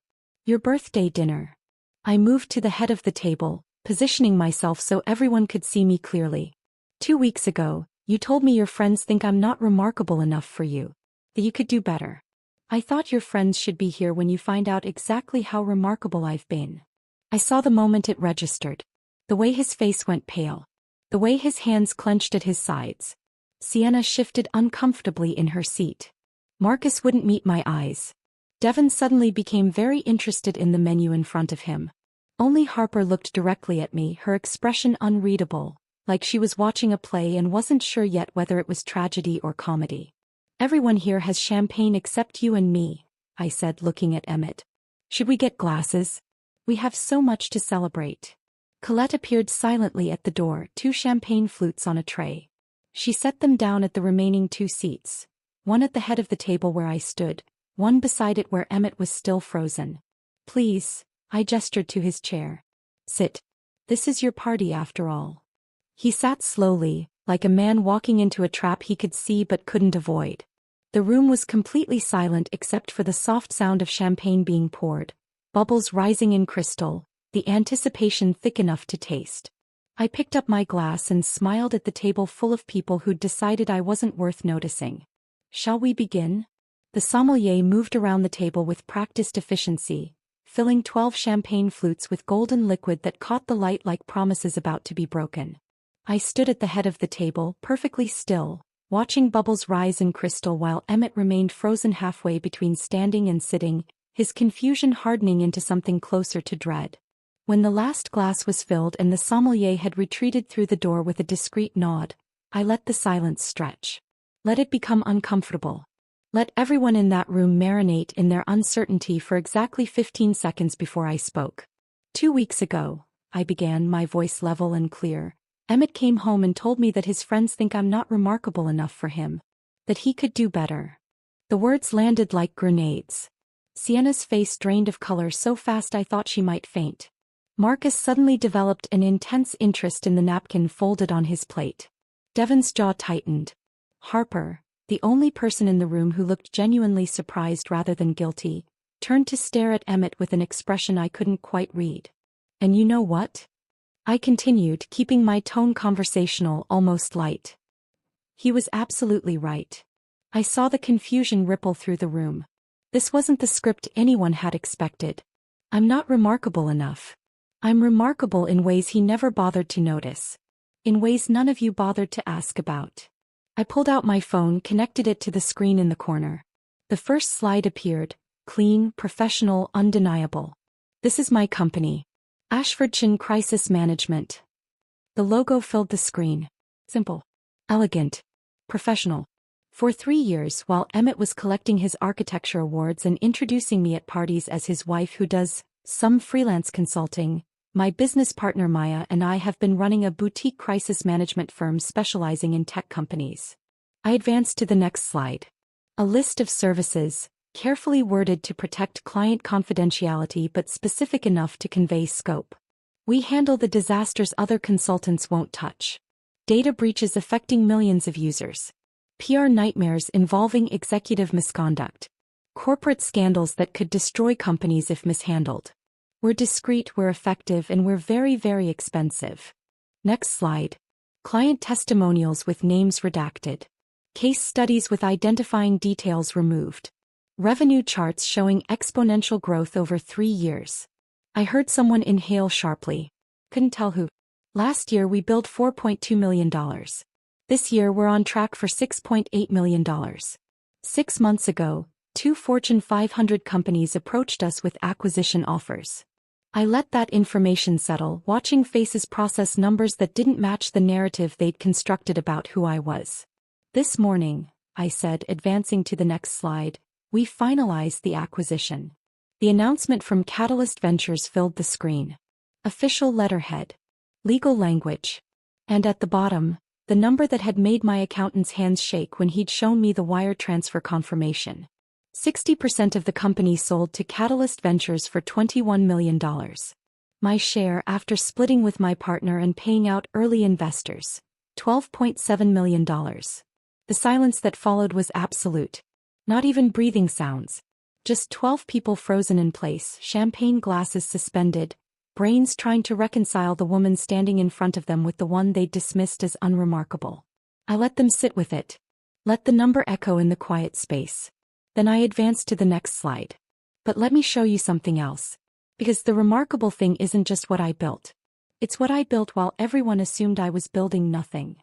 Your birthday dinner." I moved to the head of the table, positioning myself so everyone could see me clearly. "2 weeks ago, you told me your friends think I'm not remarkable enough for you. That you could do better. I thought your friends should be here when you find out exactly how remarkable I've been." I saw the moment it registered. The way his face went pale. The way his hands clenched at his sides. Sienna shifted uncomfortably in her seat. Marcus wouldn't meet my eyes. Devin suddenly became very interested in the menu in front of him. Only Harper looked directly at me, her expression unreadable, like she was watching a play and wasn't sure yet whether it was tragedy or comedy. "Everyone here has champagne except you and me," I said, looking at Emmett. "Should we get glasses? We have so much to celebrate." Colette appeared silently at the door, 2 champagne flutes on a tray. She set them down at the remaining 2 seats, one at the head of the table where I stood, one beside it where Emmett was still frozen. "Please," I gestured to his chair. "Sit. This is your party after all." He sat slowly, like a man walking into a trap he could see but couldn't avoid. The room was completely silent except for the soft sound of champagne being poured, bubbles rising in crystal, the anticipation thick enough to taste. I picked up my glass and smiled at the table full of people who'd decided I wasn't worth noticing. "Shall we begin?" The sommelier moved around the table with practiced efficiency, filling 12 champagne flutes with golden liquid that caught the light like promises about to be broken. I stood at the head of the table, perfectly still, watching bubbles rise in crystal while Emmett remained frozen halfway between standing and sitting, his confusion hardening into something closer to dread. When the last glass was filled and the sommelier had retreated through the door with a discreet nod, I let the silence stretch. Let it become uncomfortable. Let everyone in that room marinate in their uncertainty for exactly 15 seconds before I spoke. 2 weeks ago, I began, my voice level and clear, Emmett came home and told me that his friends think I'm not remarkable enough for him. That he could do better. The words landed like grenades. Sienna's face drained of color so fast I thought she might faint. Marcus suddenly developed an intense interest in the napkin folded on his plate. Devin's jaw tightened. Harper, the only person in the room who looked genuinely surprised rather than guilty, turned to stare at Emmett with an expression I couldn't quite read. "And you know what?" I continued, keeping my tone conversational, almost light. "He was absolutely right." I saw the confusion ripple through the room. This wasn't the script anyone had expected. I'm not remarkable enough. I'm remarkable in ways he never bothered to notice. In ways none of you bothered to ask about. I pulled out my phone, connected it to the screen in the corner. The first slide appeared, clean, professional, undeniable. This is my company. Ashfordshire Crisis Management. The logo filled the screen. Simple. Elegant. Professional. For 3 years, while Emmett was collecting his architecture awards and introducing me at parties as his wife who does some freelance consulting, my business partner Maya and I have been running a boutique crisis management firm specializing in tech companies. I advanced to the next slide. A list of services, carefully worded to protect client confidentiality but specific enough to convey scope. We handle the disasters other consultants won't touch. Data breaches affecting millions of users. PR nightmares involving executive misconduct. Corporate scandals that could destroy companies if mishandled. We're discreet, we're effective, and we're very, very expensive. Next slide. Client testimonials with names redacted. Case studies with identifying details removed. Revenue charts showing exponential growth over 3 years. I heard someone inhale sharply. Couldn't tell who. Last year we billed $4.2 million. This year we're on track for $6.8 million. 6 months ago, 2 Fortune 500 companies approached us with acquisition offers. I let that information settle, watching faces process numbers that didn't match the narrative they'd constructed about who I was. This morning, I said, advancing to the next slide, we finalized the acquisition. The announcement from Catalyst Ventures filled the screen. Official letterhead. Legal language. And at the bottom, the number that had made my accountant's hands shake when he'd shown me the wire transfer confirmation. 60% of the company sold to Catalyst Ventures for $21 million. My share, after splitting with my partner and paying out early investors, $12.7 million. The silence that followed was absolute. Not even breathing sounds. Just 12 people frozen in place, champagne glasses suspended, brains trying to reconcile the woman standing in front of them with the one they'd dismissed as unremarkable. I let them sit with it. Let the number echo in the quiet space. Then I advanced to the next slide. But let me show you something else. Because the remarkable thing isn't just what I built. It's what I built while everyone assumed I was building nothing.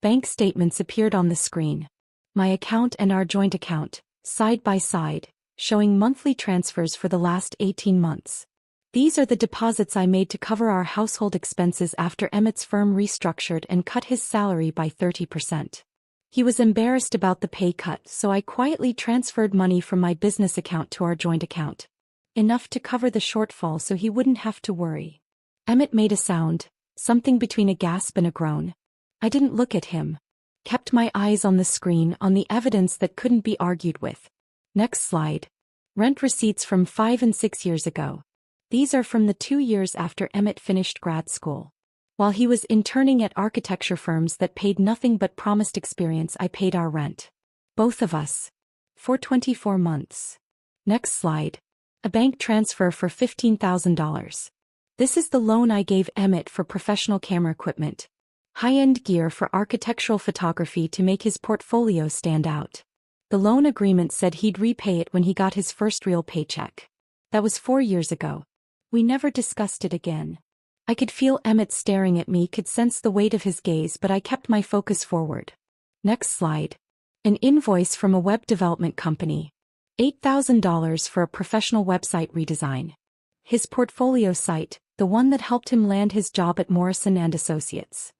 Bank statements appeared on the screen. My account and our joint account, side by side, showing monthly transfers for the last 18 months. These are the deposits I made to cover our household expenses after Emmett's firm restructured and cut his salary by 30%. He was embarrassed about the pay cut, so I quietly transferred money from my business account to our joint account. Enough to cover the shortfall so he wouldn't have to worry. Emmett made a sound, something between a gasp and a groan. I didn't look at him. Kept my eyes on the screen, on the evidence that couldn't be argued with. Next slide. Rent receipts from 5 and 6 years ago. These are from the 2 years after Emmett finished grad school. While he was interning at architecture firms that paid nothing but promised experience, I paid our rent. Both of us. For 24 months. Next slide. A bank transfer for $15,000. This is the loan I gave Emmett for professional camera equipment. High-end gear for architectural photography to make his portfolio stand out. The loan agreement said he'd repay it when he got his first real paycheck. That was 4 years ago. We never discussed it again. I could feel Emmett staring at me, could sense the weight of his gaze, but I kept my focus forward. Next slide. An invoice from a web development company. $8,000 for a professional website redesign. His portfolio site, the one that helped him land his job at Morrison & Associates.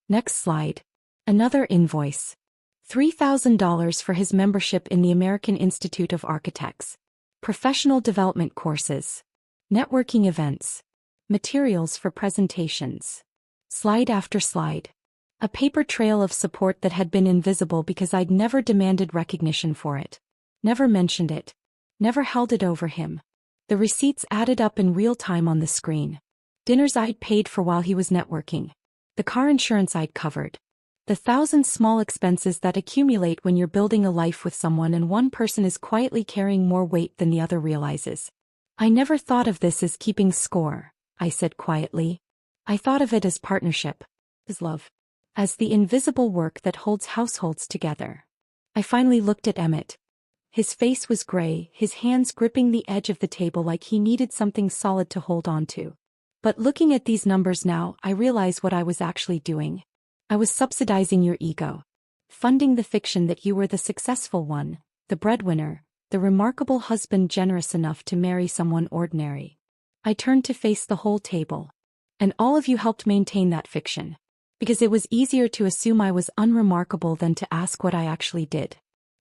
Next slide. Another invoice. $3,000 for his membership in the American Institute of Architects. Professional development courses. Networking events. Materials for presentations. Slide after slide. A paper trail of support that had been invisible because I'd never demanded recognition for it. Never mentioned it. Never held it over him. The receipts added up in real time on the screen. Dinners I'd paid for while he was networking. The car insurance I'd covered. The 1,000 small expenses that accumulate when you're building a life with someone and one person is quietly carrying more weight than the other realizes. I never thought of this as keeping score, I said quietly. I thought of it as partnership. As love. As the invisible work that holds households together. I finally looked at Emmett. His face was gray, his hands gripping the edge of the table like he needed something solid to hold on to. But looking at these numbers now, I realize what I was actually doing. I was subsidizing your ego. Funding the fiction that you were the successful one, the breadwinner, the remarkable husband generous enough to marry someone ordinary. I turned to face the whole table. And all of you helped maintain that fiction. Because it was easier to assume I was unremarkable than to ask what I actually did.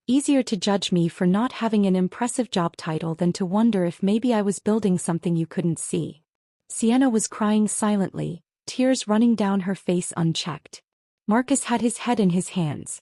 Easier to judge me for not having an impressive job title than to wonder if maybe I was building something you couldn't see. Sienna was crying silently, tears running down her face unchecked. Marcus had his head in his hands.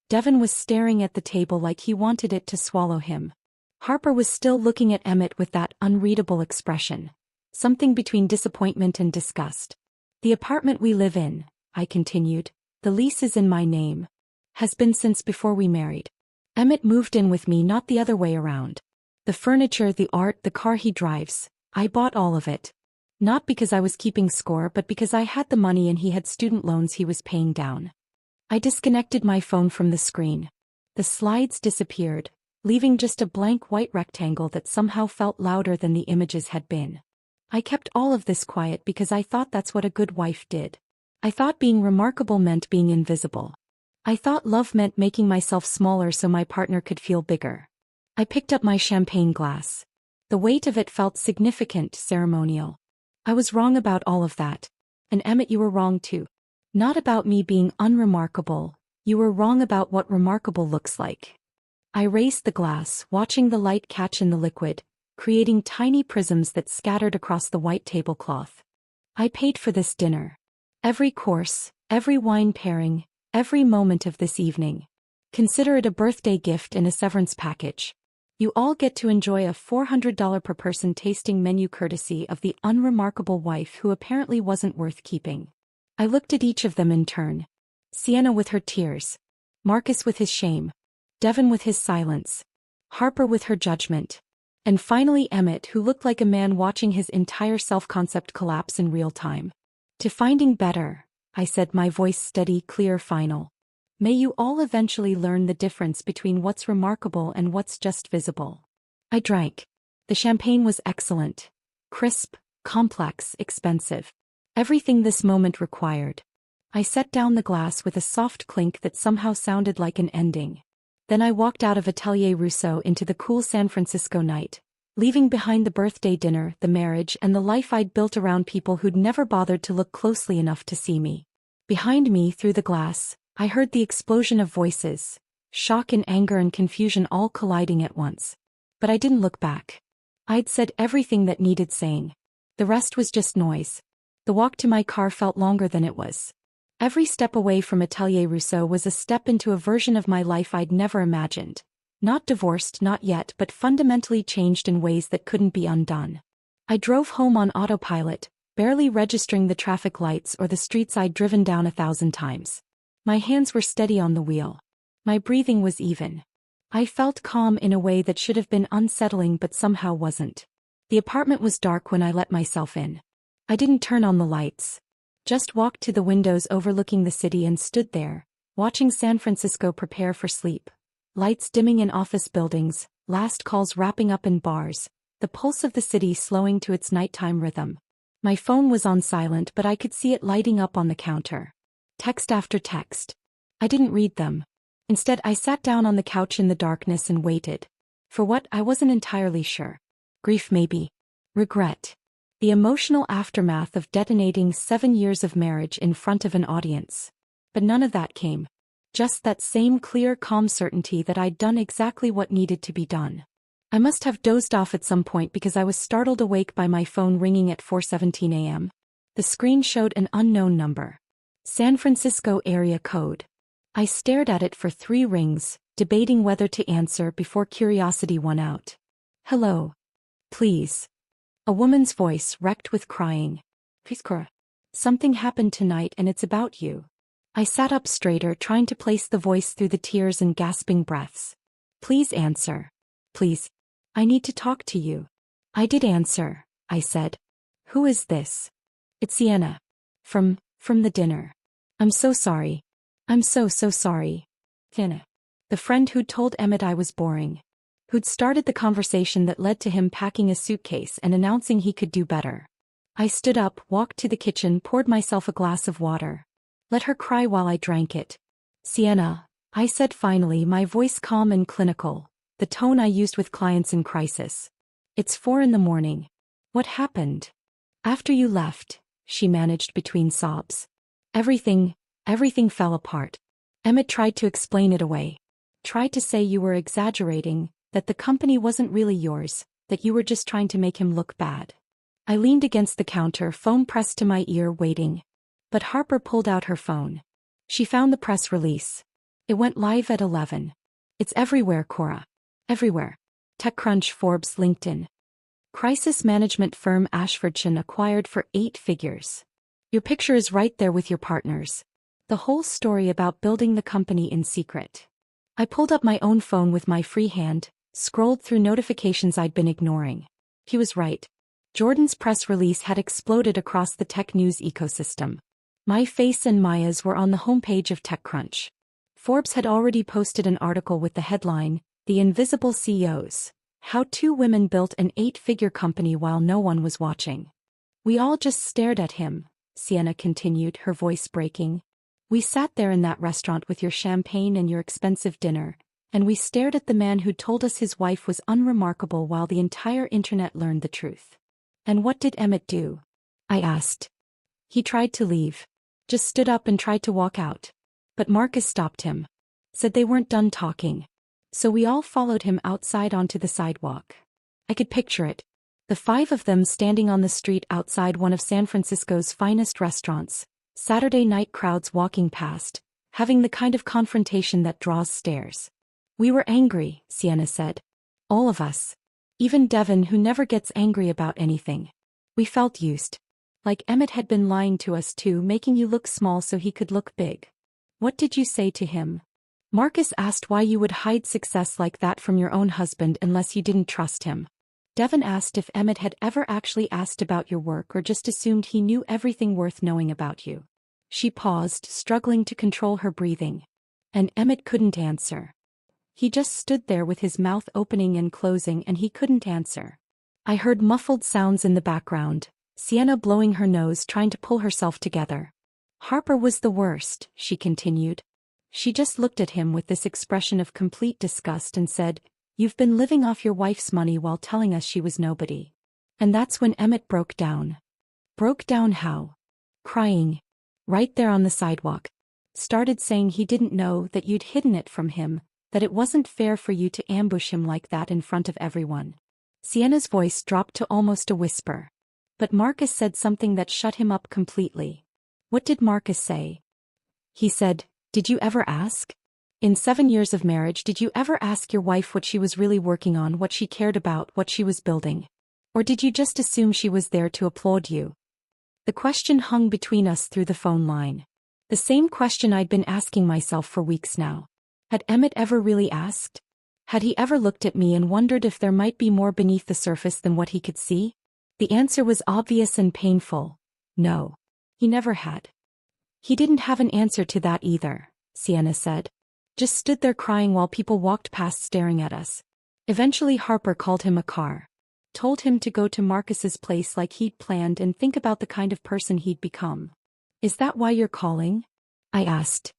Devin was staring at the table like he wanted it to swallow him. Harper was still looking at Emmett with that unreadable expression. Something between disappointment and disgust. The apartment we live in, I continued, the lease is in my name. Has been since before we married. Emmett moved in with me, not the other way around. The furniture, the art, the car he drives, I bought all of it. Not because I was keeping score but because I had the money and he had student loans he was paying down. I disconnected my phone from the screen. The slides disappeared, leaving just a blank white rectangle that somehow felt louder than the images had been. I kept all of this quiet because I thought that's what a good wife did. I thought being remarkable meant being invisible. I thought love meant making myself smaller so my partner could feel bigger. I picked up my champagne glass. The weight of it felt significant, ceremonial. I was wrong about all of that. And Emmett, you were wrong too. Not about me being unremarkable, you were wrong about what remarkable looks like. I raised the glass, watching the light catch in the liquid, creating tiny prisms that scattered across the white tablecloth. I paid for this dinner. Every course, every wine pairing, every moment of this evening. Consider it a birthday gift and a severance package. You all get to enjoy a $400 per person tasting menu courtesy of the unremarkable wife who apparently wasn't worth keeping. I looked at each of them in turn. Sienna with her tears. Marcus with his shame. Devin with his silence. Harper with her judgment. And finally Emmett, who looked like a man watching his entire self-concept collapse in real time. To finding better, I said, my voice steady, clear, final. May you all eventually learn the difference between what's remarkable and what's just visible. I drank. The champagne was excellent. Crisp, complex, expensive. Everything this moment required. I set down the glass with a soft clink that somehow sounded like an ending. Then I walked out of Atelier Rousseau into the cool San Francisco night, leaving behind the birthday dinner, the marriage, and the life I'd built around people who'd never bothered to look closely enough to see me. Behind me, through the glass, I heard the explosion of voices, shock and anger and confusion all colliding at once. But I didn't look back. I'd said everything that needed saying. The rest was just noise. The walk to my car felt longer than it was. Every step away from Atelier Rousseau was a step into a version of my life I'd never imagined. Not divorced, not yet, but fundamentally changed in ways that couldn't be undone. I drove home on autopilot, barely registering the traffic lights or the streets I'd driven down 1,000 times. My hands were steady on the wheel. My breathing was even. I felt calm in a way that should have been unsettling but somehow wasn't. The apartment was dark when I let myself in. I didn't turn on the lights. Just walked to the windows overlooking the city and stood there, watching San Francisco prepare for sleep. Lights dimming in office buildings, last calls wrapping up in bars, the pulse of the city slowing to its nighttime rhythm. My phone was on silent but I could see it lighting up on the counter. Text after text. I didn't read them. Instead, I sat down on the couch in the darkness and waited. For what, I wasn't entirely sure. Grief maybe. Regret. The emotional aftermath of detonating 7 years of marriage in front of an audience. But none of that came. Just that same clear, calm certainty that I'd done exactly what needed to be done. I must have dozed off at some point because I was startled awake by my phone ringing at 4:17 a.m. The screen showed an unknown number. San Francisco area code. I stared at it for 3 rings, debating whether to answer before curiosity won out. Hello. Please. A woman's voice wrecked with crying. Fiskora. Something happened tonight and it's about you. I sat up straighter, trying to place the voice through the tears and gasping breaths. Please answer. Please. I need to talk to you. I did answer, I said. Who is this? It's Sienna. From the dinner. I'm so sorry. I'm so sorry. Sienna. The friend who'd told Emmett I was boring. who'd started the conversation that led to him packing a suitcase and announcing he could do better. I stood up, walked to the kitchen, poured myself a glass of water. Let her cry while I drank it. Sienna, I said finally, my voice calm and clinical, the tone I used with clients in crisis. It's 4 a.m. What happened? After you left, she managed between sobs. Everything fell apart. Emmett tried to explain it away. Tried to say you were exaggerating, that the company wasn't really yours, that you were just trying to make him look bad. I leaned against the counter, phone pressed to my ear, waiting. But Harper pulled out her phone. She found the press release. It went live at 11. It's everywhere, Cora. Everywhere. TechCrunch, Forbes, LinkedIn. Crisis management firm Ashfordshire acquired for 8 figures. Your picture is right there with your partners. The whole story about building the company in secret. I pulled up my own phone with my free hand, scrolled through notifications I'd been ignoring. He was right. Jordan's press release had exploded across the tech news ecosystem. My face and Maya's were on the homepage of TechCrunch. Forbes had already posted an article with the headline, The Invisible CEOs, How 2 Women Built an 8-Figure Company While No One Was Watching. We all just stared at him, Sienna continued, her voice breaking. We sat there in that restaurant with your champagne and your expensive dinner, and we stared at the man who told us his wife was unremarkable while the entire internet learned the truth. And what did Emmett do? I asked. He tried to leave. Just stood up and tried to walk out. But Marcus stopped him. Said they weren't done talking. So we all followed him outside onto the sidewalk. I could picture it. The 5 of them standing on the street outside one of San Francisco's finest restaurants, Saturday night crowds walking past, having the kind of confrontation that draws stares. We were angry, Sienna said. All of us. Even Devin, who never gets angry about anything. We felt used. Like Emmett had been lying to us too, making you look small so he could look big. What did you say to him? Marcus asked why you would hide success like that from your own husband unless you didn't trust him. Devin asked if Emmett had ever actually asked about your work or just assumed he knew everything worth knowing about you. She paused, struggling to control her breathing. And Emmett couldn't answer. He just stood there with his mouth opening and closing, and he couldn't answer. I heard muffled sounds in the background, Sienna blowing her nose, trying to pull herself together. Harper was the worst, she continued. She just looked at him with this expression of complete disgust and said, You've been living off your wife's money while telling us she was nobody. And that's when Emmett broke down. Broke down how? Crying. Right there on the sidewalk. Started saying he didn't know that you'd hidden it from him, that it wasn't fair for you to ambush him like that in front of everyone. Sienna's voice dropped to almost a whisper. But Marcus said something that shut him up completely. What did Marcus say? He said, Did you ever ask? In 7 years of marriage, did you ever ask your wife what she was really working on, what she cared about, what she was building? Or did you just assume she was there to applaud you? The question hung between us through the phone line. The same question I'd been asking myself for weeks now. Had Emmett ever really asked? Had he ever looked at me and wondered if there might be more beneath the surface than what he could see? The answer was obvious and painful. No. He never had. He didn't have an answer to that either, Sienna said. Just stood there crying while people walked past staring at us. Eventually Harper called him a car. Told him to go to Marcus's place like he'd planned and think about the kind of person he'd become. Is that why you're calling? I asked.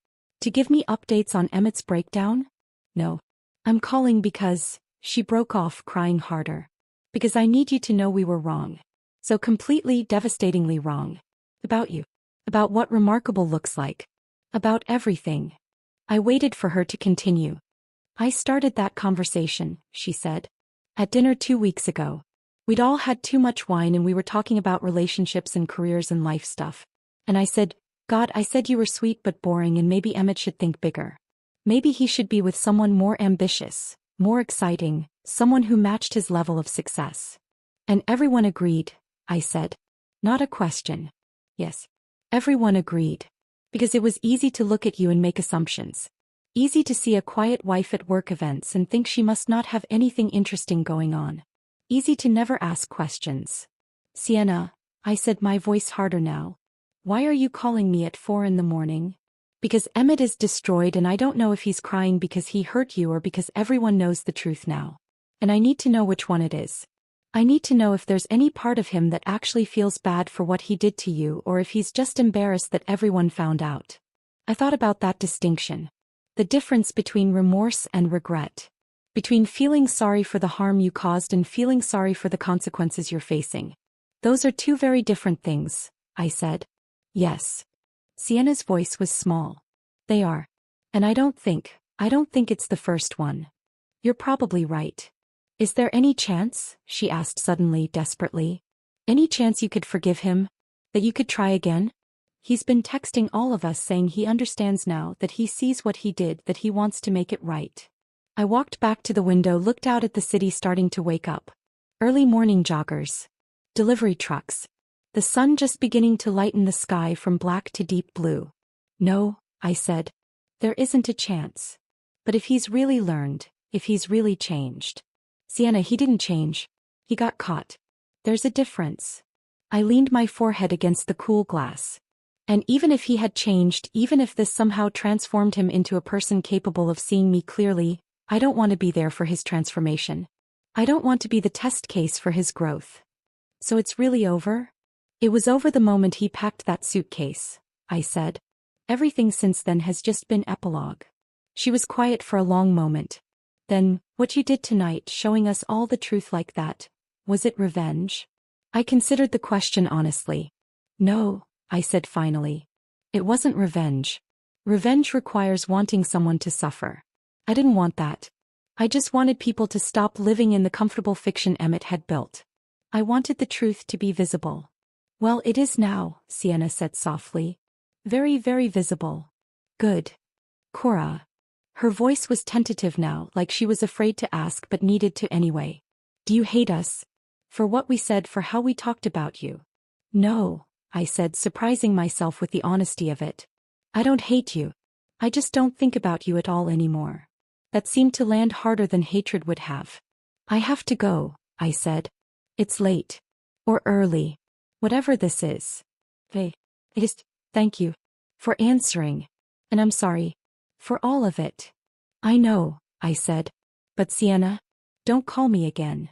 To give me updates on Emmett's breakdown? No. I'm calling because, she broke off, crying harder. Because I need you to know we were wrong. So completely, devastatingly wrong. About you. About what remarkable looks like. About everything. I waited for her to continue. I started that conversation, she said. At dinner 2 weeks ago. We'd all had too much wine and we were talking about relationships and careers and life stuff. And I said, God, I said you were sweet but boring and maybe Emmett should think bigger. Maybe he should be with someone more ambitious, more exciting, someone who matched his level of success. And everyone agreed, I said. Not a question. Yes. Everyone agreed. Because it was easy to look at you and make assumptions. Easy to see a quiet wife at work events and think she must not have anything interesting going on. Easy to never ask questions. Sienna, I said, my voice harder now. Why are you calling me at 4 a.m? Because Emmett is destroyed and I don't know if he's crying because he hurt you or because everyone knows the truth now. And I need to know which one it is. I need to know if there's any part of him that actually feels bad for what he did to you or if he's just embarrassed that everyone found out. I thought about that distinction. The difference between remorse and regret. Between feeling sorry for the harm you caused and feeling sorry for the consequences you're facing. Those are two very different things, I said. Yes. Sienna's voice was small. They are. And I don't think it's the first one. You're probably right. Is there any chance, she asked suddenly, desperately? Any chance you could forgive him? That you could try again? He's been texting all of us saying he understands now, that he sees what he did, that he wants to make it right. I walked back to the window, looked out at the city starting to wake up. Early morning joggers. Delivery trucks. The sun just beginning to lighten the sky from black to deep blue. No, I said. There isn't a chance. But if he's really learned, if he's really changed. Sienna, he didn't change. He got caught. There's a difference. I leaned my forehead against the cool glass. And even if he had changed, even if this somehow transformed him into a person capable of seeing me clearly, I don't want to be there for his transformation. I don't want to be the test case for his growth. So it's really over? It was over the moment he packed that suitcase, I said. Everything since then has just been epilogue. She was quiet for a long moment. Then, what you did tonight, showing us all the truth like that, was it revenge? I considered the question honestly. No, I said finally. It wasn't revenge. Revenge requires wanting someone to suffer. I didn't want that. I just wanted people to stop living in the comfortable fiction Emmett had built. I wanted the truth to be visible. Well, it is now, Sienna said softly. Very, very visible. Good. Cora. Her voice was tentative now, like she was afraid to ask but needed to anyway. Do you hate us? For what we said, for how we talked about you? No, I said, surprising myself with the honesty of it. I don't hate you. I just don't think about you at all anymore. That seemed to land harder than hatred would have. I have to go, I said. It's late. Or early. Whatever this is. It is. Thank you. For answering. And I'm sorry. For all of it. I know, I said. But Sienna, don't call me again.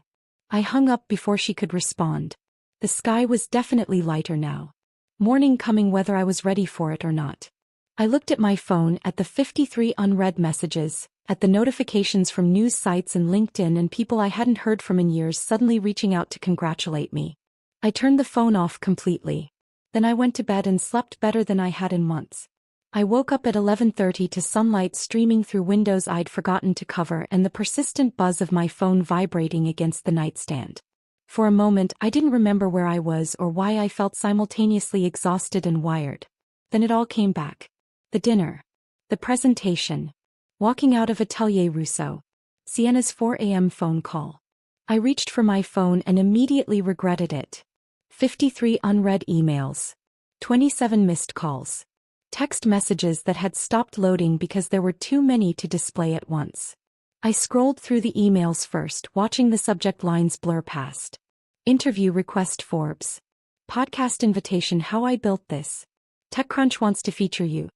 I hung up before she could respond. The sky was definitely lighter now. Morning coming whether I was ready for it or not. I looked at my phone, at the 53 unread messages, at the notifications from news sites and LinkedIn and people I hadn't heard from in years suddenly reaching out to congratulate me. I turned the phone off completely. Then I went to bed and slept better than I had in months. I woke up at 11:30 to sunlight streaming through windows I'd forgotten to cover and the persistent buzz of my phone vibrating against the nightstand. For a moment I didn't remember where I was or why I felt simultaneously exhausted and wired. Then it all came back. The dinner. The presentation. Walking out of Atelier Rousseau. Sienna's 4 a.m. phone call. I reached for my phone and immediately regretted it. 53 unread emails. 27 missed calls. Text messages that had stopped loading because there were too many to display at once. I scrolled through the emails first, watching the subject lines blur past. Interview request Forbes. Podcast invitation How I Built This. TechCrunch wants to feature you.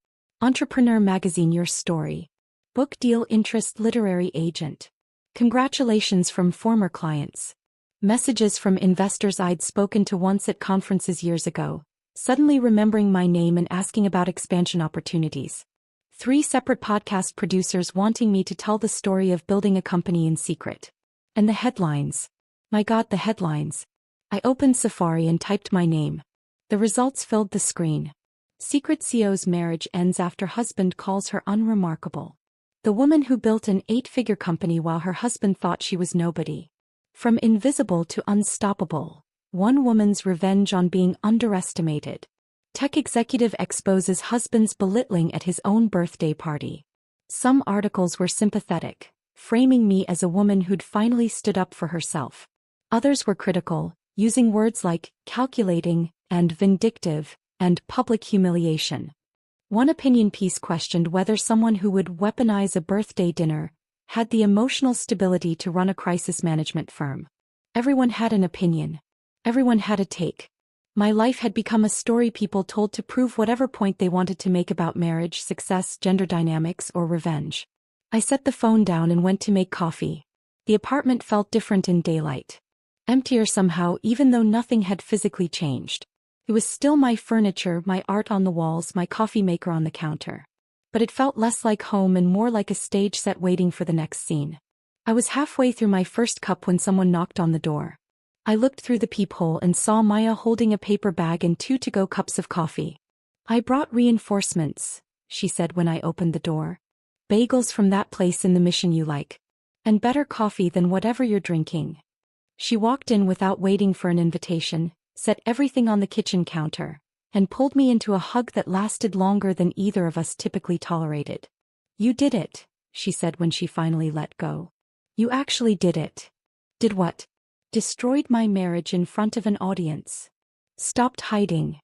Entrepreneur Magazine Your Story. Book deal interest Literary agent. Congratulations from former clients. Messages from investors I'd spoken to once at conferences years ago, suddenly remembering my name and asking about expansion opportunities. 3 separate podcast producers wanting me to tell the story of building a company in secret. And the headlines. My God, the headlines. I opened Safari and typed my name. The results filled the screen. Secret CEO's marriage ends after husband calls her unremarkable. The woman who built an 8-figure company while her husband thought she was nobody. From invisible to unstoppable. One woman's revenge on being underestimated. Tech executive exposes husband's belittling at his own birthday party. Some articles were sympathetic, framing me as a woman who'd finally stood up for herself. Others were critical, using words like calculating and vindictive and public humiliation. One opinion piece questioned whether someone who would weaponize a birthday dinner had the emotional stability to run a crisis management firm. Everyone had an opinion. Everyone had a take. My life had become a story people told to prove whatever point they wanted to make about marriage, success, gender dynamics, or revenge. I set the phone down and went to make coffee. The apartment felt different in daylight. Emptier somehow, even though nothing had physically changed. It was still my furniture, my art on the walls, my coffee maker on the counter. But it felt less like home and more like a stage set waiting for the next scene. I was halfway through my first cup when someone knocked on the door. I looked through the peephole and saw Maya holding a paper bag and 2 to-go cups of coffee. "I brought reinforcements," she said when I opened the door. "Bagels from that place in the Mission you like. And better coffee than whatever you're drinking." She walked in without waiting for an invitation, set everything on the kitchen counter, and pulled me into a hug that lasted longer than either of us typically tolerated. "You did it," she said when she finally let go. "You actually did it." "Did what?" "Destroyed my marriage in front of an audience." "Stopped hiding."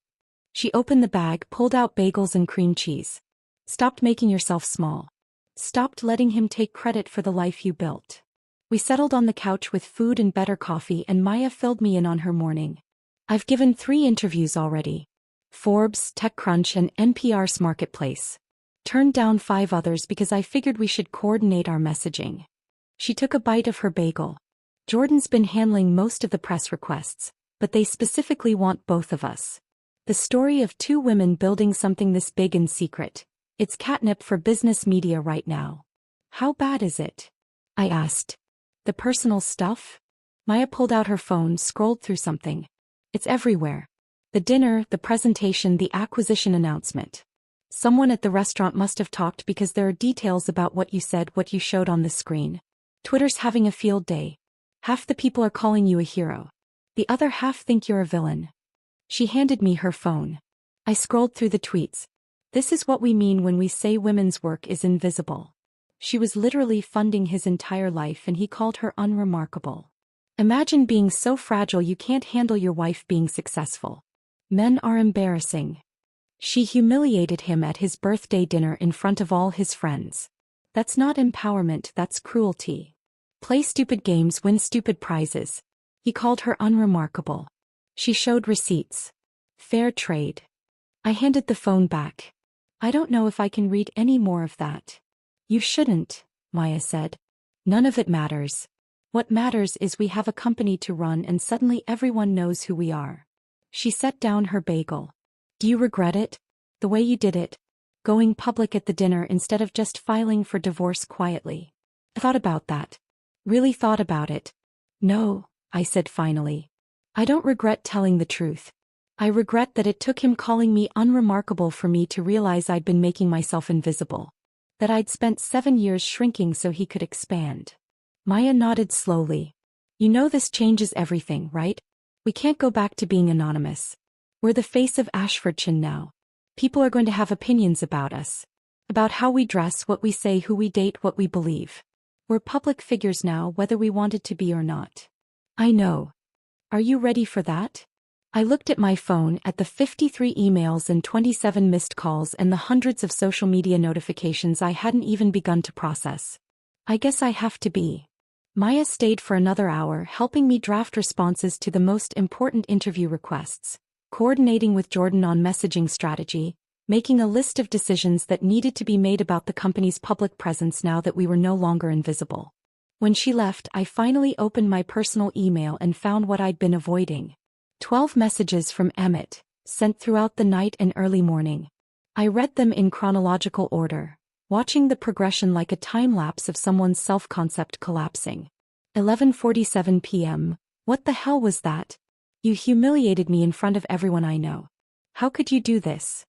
She opened the bag, pulled out bagels and cream cheese. "Stopped making yourself small. Stopped letting him take credit for the life you built." We settled on the couch with food and better coffee, and Maya filled me in on her morning. "I've given 3 interviews already. Forbes, TechCrunch, and NPR's Marketplace. Turned down 5 others because I figured we should coordinate our messaging." She took a bite of her bagel. "Jordan's been handling most of the press requests, but they specifically want both of us. The story of 2 women building something this big in secret. It's catnip for business media right now." "How bad is it?" I asked. "The personal stuff?" Maya pulled out her phone, scrolled through something. "It's everywhere. The dinner, the presentation, the acquisition announcement. Someone at the restaurant must have talked because there are details about what you said, what you showed on the screen. Twitter's having a field day. Half the people are calling you a hero. The other half think you're a villain." She handed me her phone. I scrolled through the tweets. "This is what we mean when we say women's work is invisible." She was literally funding his entire life and he called her unremarkable. Imagine being so fragile you can't handle your wife being successful. Men are embarrassing. She humiliated him at his birthday dinner in front of all his friends. That's not empowerment, that's cruelty. Play stupid games, win stupid prizes. He called her unremarkable. She showed receipts. Fair trade. I handed the phone back. "I don't know if I can read any more of that." "You shouldn't," Maya said. "None of it matters. What matters is we have a company to run and suddenly everyone knows who we are." She set down her bagel. "Do you regret it? The way you did it? Going public at the dinner instead of just filing for divorce quietly?" "I thought about that. Really thought about it." "No," I said finally. "I don't regret telling the truth. I regret that it took him calling me unremarkable for me to realize I'd been making myself invisible. That I'd spent 7 years shrinking so he could expand." Maya nodded slowly. "You know this changes everything, right? We can't go back to being anonymous. We're the face of Ashfordshire now. People are going to have opinions about us. About how we dress, what we say, who we date, what we believe. We're public figures now, whether we wanted to be or not." "I know. Are you ready for that?" I looked at my phone, at the 53 emails and 27 missed calls and the hundreds of social media notifications I hadn't even begun to process. "I guess I have to be." Maya stayed for another hour, helping me draft responses to the most important interview requests, coordinating with Jordan on messaging strategy, making a list of decisions that needed to be made about the company's public presence now that we were no longer invisible. When she left, I finally opened my personal email and found what I'd been avoiding. 12 messages from Emmett, sent throughout the night and early morning. I read them in chronological order, watching the progression like a time-lapse of someone's self-concept collapsing. 11:47 p.m. "What the hell was that? You humiliated me in front of everyone I know. How could you do this?"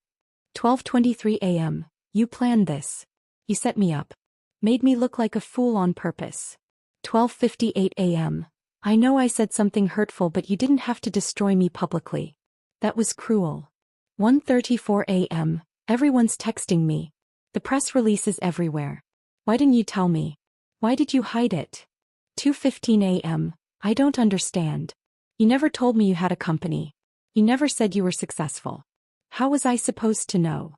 12:23 a.m. "You planned this. You set me up. Made me look like a fool on purpose." 12:58 a.m. "I know I said something hurtful, but you didn't have to destroy me publicly. That was cruel." 1:34 a.m. "Everyone's texting me. The press release is everywhere. Why didn't you tell me? Why did you hide it?" 2:15 a.m. "I don't understand. You never told me you had a company. You never said you were successful. How was I supposed to know?"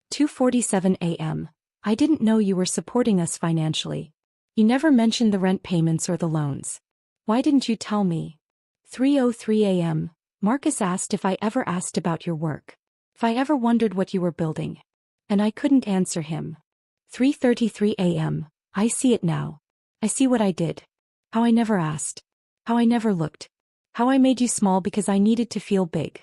2:47 a.m. "I didn't know you were supporting us financially. You never mentioned the rent payments or the loans. Why didn't you tell me?" 3:03 a.m. "Marcus asked if I ever asked about your work. If I ever wondered what you were building. And I couldn't answer him." 3:33 a.m. "I see it now. I see what I did. How I never asked. How I never looked. How I made you small because I needed to feel big.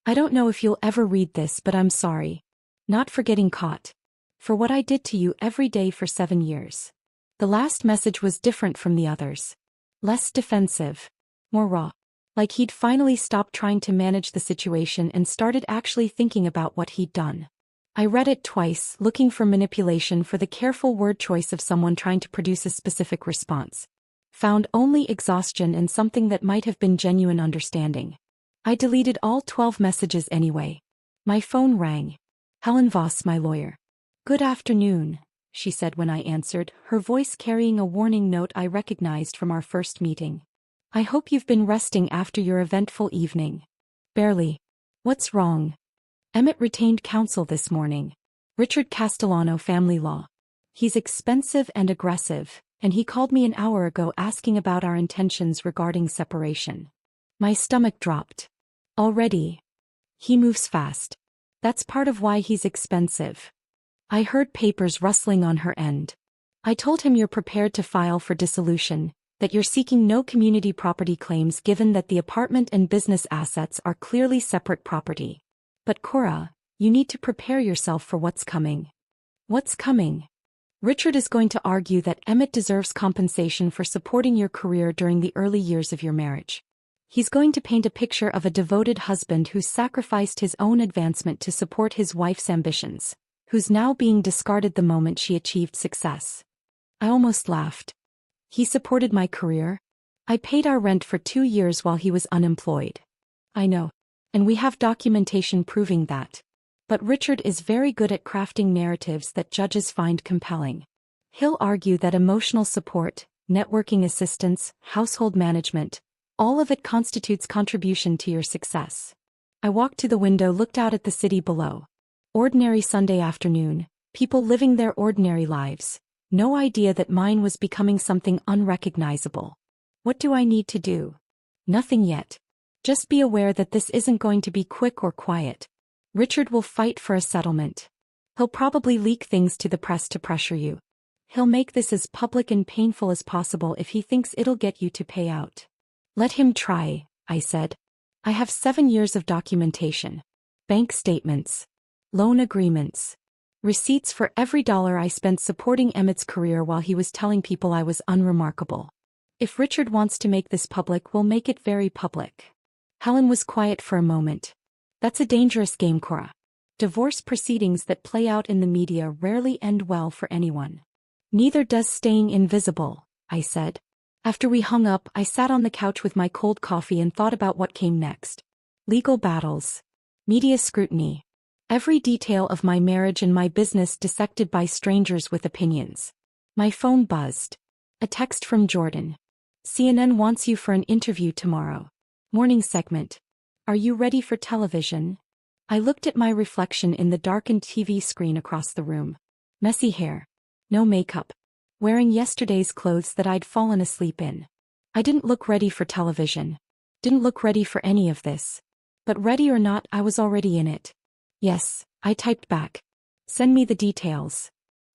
I don't know if you'll ever read this, but I'm sorry. Not for getting caught. For what I did to you every day for 7 years. The last message was different from the others. Less defensive. More raw. Like he'd finally stopped trying to manage the situation and started actually thinking about what he'd done. I read it twice, looking for manipulation for the careful word choice of someone trying to produce a specific response. Found only exhaustion and something that might have been genuine understanding. I deleted all 12 messages anyway. My phone rang. Helen Voss, my lawyer. Good afternoon, she said when I answered, her voice carrying a warning note I recognized from our first meeting. I hope you've been resting after your eventful evening. Barely. What's wrong? Emmett retained counsel this morning. Richard Castellano, family law. He's expensive and aggressive, and he called me an hour ago asking about our intentions regarding separation. My stomach dropped. Already? He moves fast. That's part of why he's expensive. I heard papers rustling on her end. I told him you're prepared to file for dissolution, that you're seeking no community property claims given that the apartment and business assets are clearly separate property. But Cora, you need to prepare yourself for what's coming. What's coming? Richard is going to argue that Emmett deserves compensation for supporting your career during the early years of your marriage. He's going to paint a picture of a devoted husband who sacrificed his own advancement to support his wife's ambitions, who's now being discarded the moment she achieved success. I almost laughed. He supported my career? I paid our rent for 2 years while he was unemployed. I know. And we have documentation proving that. But Richard is very good at crafting narratives that judges find compelling. He'll argue that emotional support, networking assistance, household management, all of it constitutes contribution to your success. I walked to the window, looked out at the city below. Ordinary Sunday afternoon, people living their ordinary lives. No idea that mine was becoming something unrecognizable. What do I need to do? Nothing yet. Just be aware that this isn't going to be quick or quiet. Richard will fight for a settlement. He'll probably leak things to the press to pressure you. He'll make this as public and painful as possible if he thinks it'll get you to pay out. Let him try, I said. I have 7 years of documentation. Bank statements. Loan agreements. Receipts for every dollar I spent supporting Emmett's career while he was telling people I was unremarkable. If Richard wants to make this public, we'll make it very public. Helen was quiet for a moment. That's a dangerous game, Cora. Divorce proceedings that play out in the media rarely end well for anyone. Neither does staying invisible, I said. After we hung up, I sat on the couch with my cold coffee and thought about what came next. Legal battles. Media scrutiny. Every detail of my marriage and my business dissected by strangers with opinions. My phone buzzed. A text from Jordan. CNN wants you for an interview tomorrow. Morning segment. Are you ready for television? I looked at my reflection in the darkened TV screen across the room. Messy hair. No makeup. Wearing yesterday's clothes that I'd fallen asleep in. I didn't look ready for television. Didn't look ready for any of this. But ready or not, I was already in it. Yes, I typed back. Send me the details.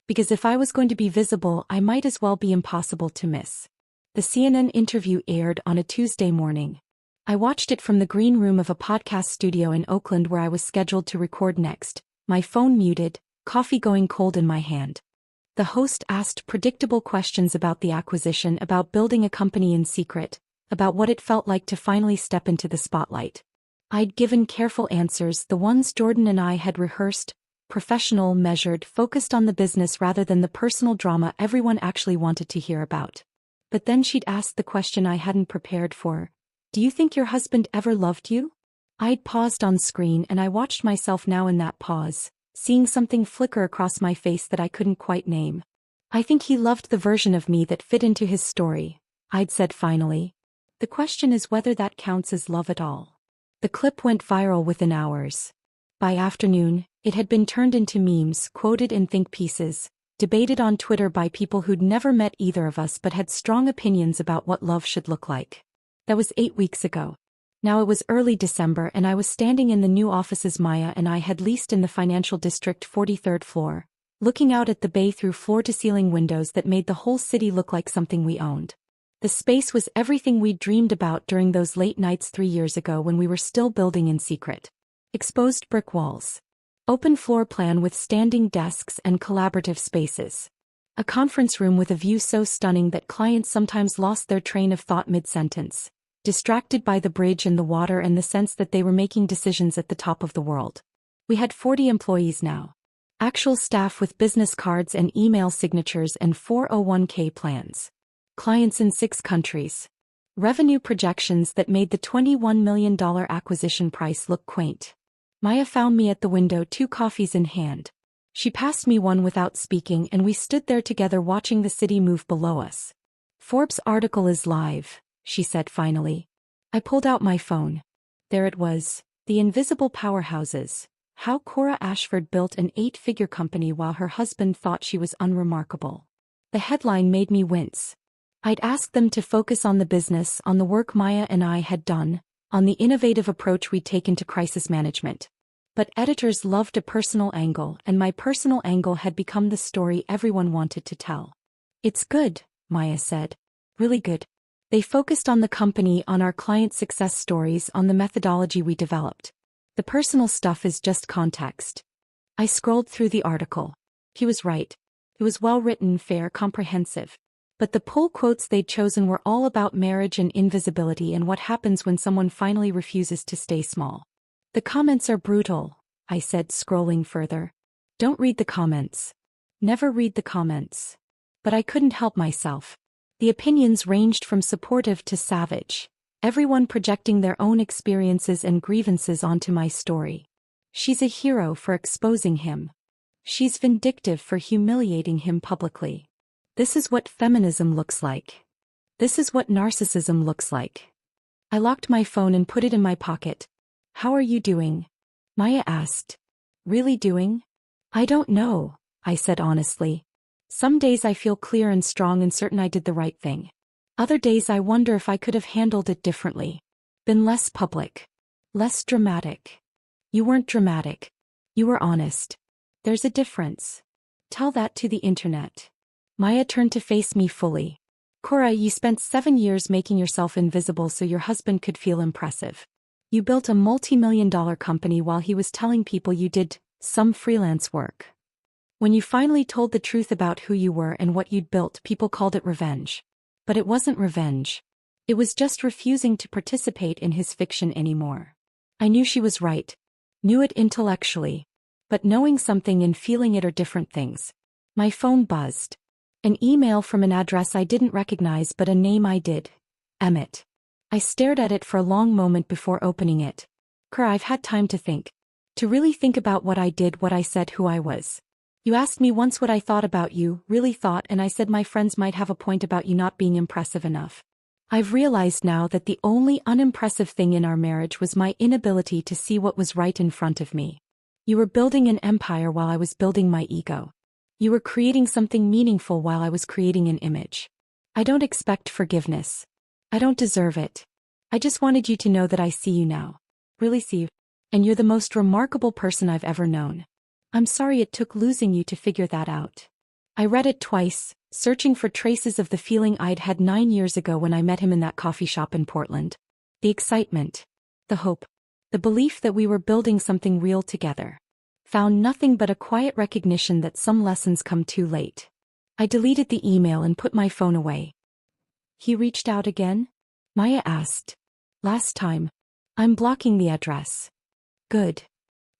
Because if I was going to be visible, I might as well be impossible to miss. The CNN interview aired on a Tuesday morning. I watched it from the green room of a podcast studio in Oakland where I was scheduled to record next, my phone muted, coffee going cold in my hand. The host asked predictable questions about the acquisition, about building a company in secret, about what it felt like to finally step into the spotlight. I'd given careful answers, the ones Jordan and I had rehearsed, professional, measured, focused on the business rather than the personal drama everyone actually wanted to hear about. But then she'd asked the question I hadn't prepared for. Do you think your husband ever loved you? I'd paused on screen and I watched myself now in that pause, seeing something flicker across my face that I couldn't quite name. I think he loved the version of me that fit into his story, I'd said finally. The question is whether that counts as love at all. The clip went viral within hours. By afternoon, it had been turned into memes, quoted in think pieces, debated on Twitter by people who'd never met either of us but had strong opinions about what love should look like. That was 8 weeks ago. Now it was early December and I was standing in the new offices Maya and I had leased in the financial district 43rd floor, looking out at the bay through floor-to-ceiling windows that made the whole city look like something we owned. The space was everything we'd dreamed about during those late nights 3 years ago when we were still building in secret. Exposed brick walls. Open floor plan with standing desks and collaborative spaces. A conference room with a view so stunning that clients sometimes lost their train of thought mid-sentence, distracted by the bridge and the water and the sense that they were making decisions at the top of the world. We had 40 employees now. Actual staff with business cards and email signatures and 401k plans. Clients in 6 countries. Revenue projections that made the $21 million acquisition price look quaint. Maya found me at the window, 2 coffees in hand. She passed me one without speaking, and we stood there together watching the city move below us. Forbes article is live, she said finally. I pulled out my phone. There it was, the invisible powerhouses. How Cora Ashford built an 8-figure company while her husband thought she was unremarkable. The headline made me wince. I'd asked them to focus on the business, on the work Maya and I had done, on the innovative approach we'd taken to crisis management. But editors loved a personal angle, and my personal angle had become the story everyone wanted to tell. It's good, Maya said. Really good. They focused on the company, on our client success stories, on the methodology we developed. The personal stuff is just context. I scrolled through the article. He was right. It was well written, fair, comprehensive. But the pull quotes they'd chosen were all about marriage and invisibility and what happens when someone finally refuses to stay small. The comments are brutal, I said, scrolling further. Don't read the comments. Never read the comments. But I couldn't help myself. The opinions ranged from supportive to savage. Everyone projecting their own experiences and grievances onto my story. She's a hero for exposing him. She's vindictive for humiliating him publicly. This is what feminism looks like. This is what narcissism looks like. I locked my phone and put it in my pocket. How are you doing? Maya asked. Really doing? I don't know, I said honestly. Some days I feel clear and strong and certain I did the right thing. Other days I wonder if I could have handled it differently. Been less public. Less dramatic. You weren't dramatic. You were honest. There's a difference. Tell that to the internet. Maya turned to face me fully. Cora, you spent 7 years making yourself invisible so your husband could feel impressive. You built a multi-million-dollar company while he was telling people you did some freelance work. When you finally told the truth about who you were and what you'd built, people called it revenge. But it wasn't revenge. It was just refusing to participate in his fiction anymore. I knew she was right. Knew it intellectually. But knowing something and feeling it are different things. My phone buzzed. An email from an address I didn't recognize but a name I did. Emmett. I stared at it for a long moment before opening it. Cora, I've had time to think. To really think about what I did, what I said, who I was. You asked me once what I thought about you, really thought, and I said my friends might have a point about you not being impressive enough. I've realized now that the only unimpressive thing in our marriage was my inability to see what was right in front of me. You were building an empire while I was building my ego. You were creating something meaningful while I was creating an image. I don't expect forgiveness. I don't deserve it. I just wanted you to know that I see you now. Really see you. And you're the most remarkable person I've ever known. I'm sorry it took losing you to figure that out. I read it twice, searching for traces of the feeling I'd had 9 years ago when I met him in that coffee shop in Portland. The excitement. The hope. The belief that we were building something real together. Found nothing but a quiet recognition that some lessons come too late. I deleted the email and put my phone away. He reached out again? Maya asked. Last time. I'm blocking the address. Good.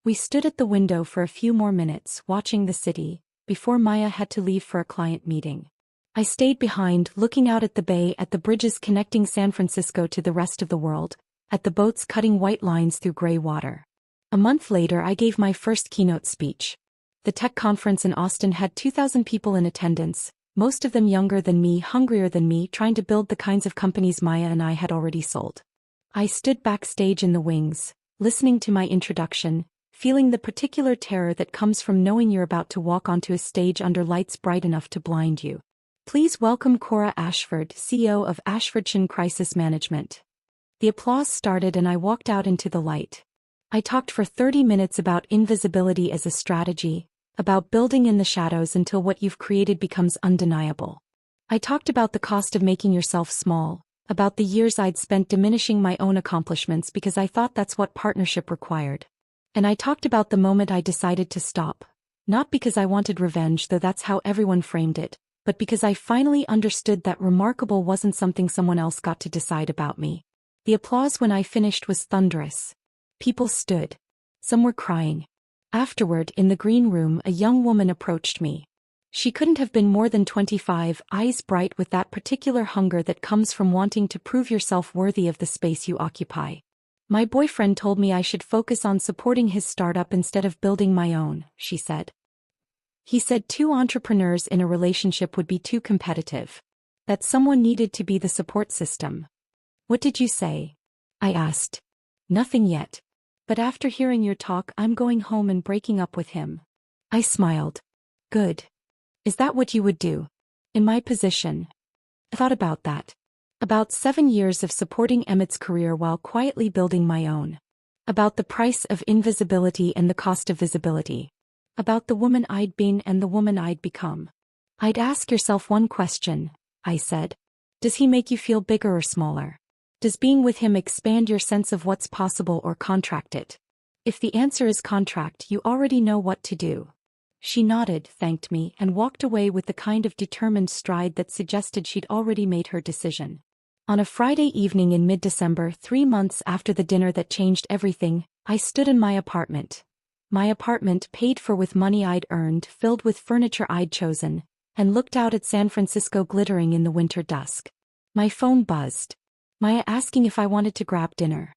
We stood at the window for a few more minutes, watching the city, before Maya had to leave for a client meeting. I stayed behind, looking out at the bay, at the bridges connecting San Francisco to the rest of the world, at the boats cutting white lines through gray water. A month later, I gave my first keynote speech. The tech conference in Austin had 2,000 people in attendance, most of them younger than me, hungrier than me, trying to build the kinds of companies Maya and I had already sold. I stood backstage in the wings, listening to my introduction, feeling the particular terror that comes from knowing you're about to walk onto a stage under lights bright enough to blind you. Please welcome Cora Ashford, CEO of Ashfordshire Crisis Management. The applause started and I walked out into the light. I talked for 30 minutes about invisibility as a strategy, about building in the shadows until what you've created becomes undeniable. I talked about the cost of making yourself small, about the years I'd spent diminishing my own accomplishments because I thought that's what partnership required. And I talked about the moment I decided to stop. Not because I wanted revenge, though that's how everyone framed it, but because I finally understood that remarkable wasn't something someone else got to decide about me. The applause when I finished was thunderous. People stood. Some were crying. Afterward, in the green room, a young woman approached me. She couldn't have been more than 25, eyes bright with that particular hunger that comes from wanting to prove yourself worthy of the space you occupy. My boyfriend told me I should focus on supporting his startup instead of building my own, she said. He said two entrepreneurs in a relationship would be too competitive. That someone needed to be the support system. What did you say? I asked. Nothing yet. But after hearing your talk, I'm going home and breaking up with him. I smiled. Good. Is that what you would do? In my position? I thought about that. About 7 years of supporting Emmett's career while quietly building my own. About the price of invisibility and the cost of visibility. About the woman I'd been and the woman I'd become. I'd ask yourself one question, I said. Does he make you feel bigger or smaller? Does being with him expand your sense of what's possible or contract it? If the answer is contract, you already know what to do. She nodded, thanked me, and walked away with the kind of determined stride that suggested she'd already made her decision. On a Friday evening in mid-December, 3 months after the dinner that changed everything, I stood in my apartment. My apartment, paid for with money I'd earned, filled with furniture I'd chosen, and looked out at San Francisco glittering in the winter dusk. My phone buzzed. Maya asking if I wanted to grab dinner.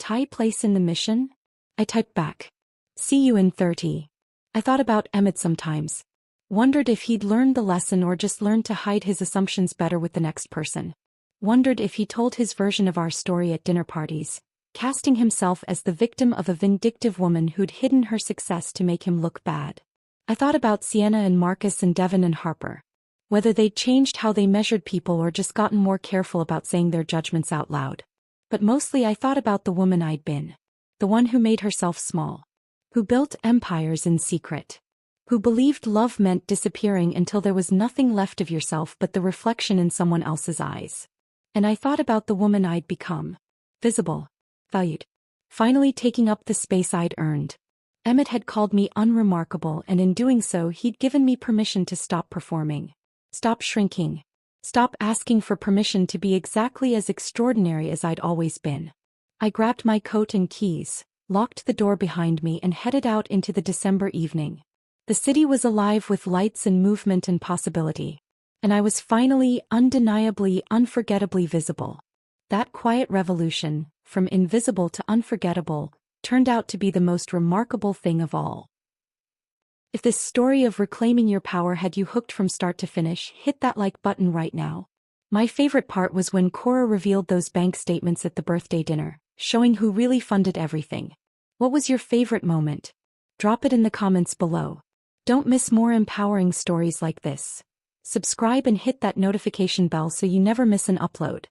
Thai place in the Mission? I typed back. See you in 30. I thought about Emmett sometimes. Wondered if he'd learned the lesson or just learned to hide his assumptions better with the next person. Wondered if he told his version of our story at dinner parties, casting himself as the victim of a vindictive woman who'd hidden her success to make him look bad. I thought about Sienna and Marcus and Devin and Harper. Whether they'd changed how they measured people or just gotten more careful about saying their judgments out loud. But mostly I thought about the woman I'd been. The one who made herself small. Who built empires in secret. Who believed love meant disappearing until there was nothing left of yourself but the reflection in someone else's eyes. And I thought about the woman I'd become. Visible. Valued. Finally taking up the space I'd earned. Emmett had called me unremarkable, and in doing so he'd given me permission to stop performing. Stop shrinking. Stop asking for permission to be exactly as extraordinary as I'd always been. I grabbed my coat and keys, locked the door behind me and headed out into the December evening. The city was alive with lights and movement and possibility. And I was finally, undeniably, unforgettably visible. That quiet revolution, from invisible to unforgettable, turned out to be the most remarkable thing of all. If this story of reclaiming your power had you hooked from start to finish, hit that like button right now. My favorite part was when Cora revealed those bank statements at the birthday dinner, showing who really funded everything. What was your favorite moment? Drop it in the comments below. Don't miss more empowering stories like this. Subscribe and hit that notification bell so you never miss an upload.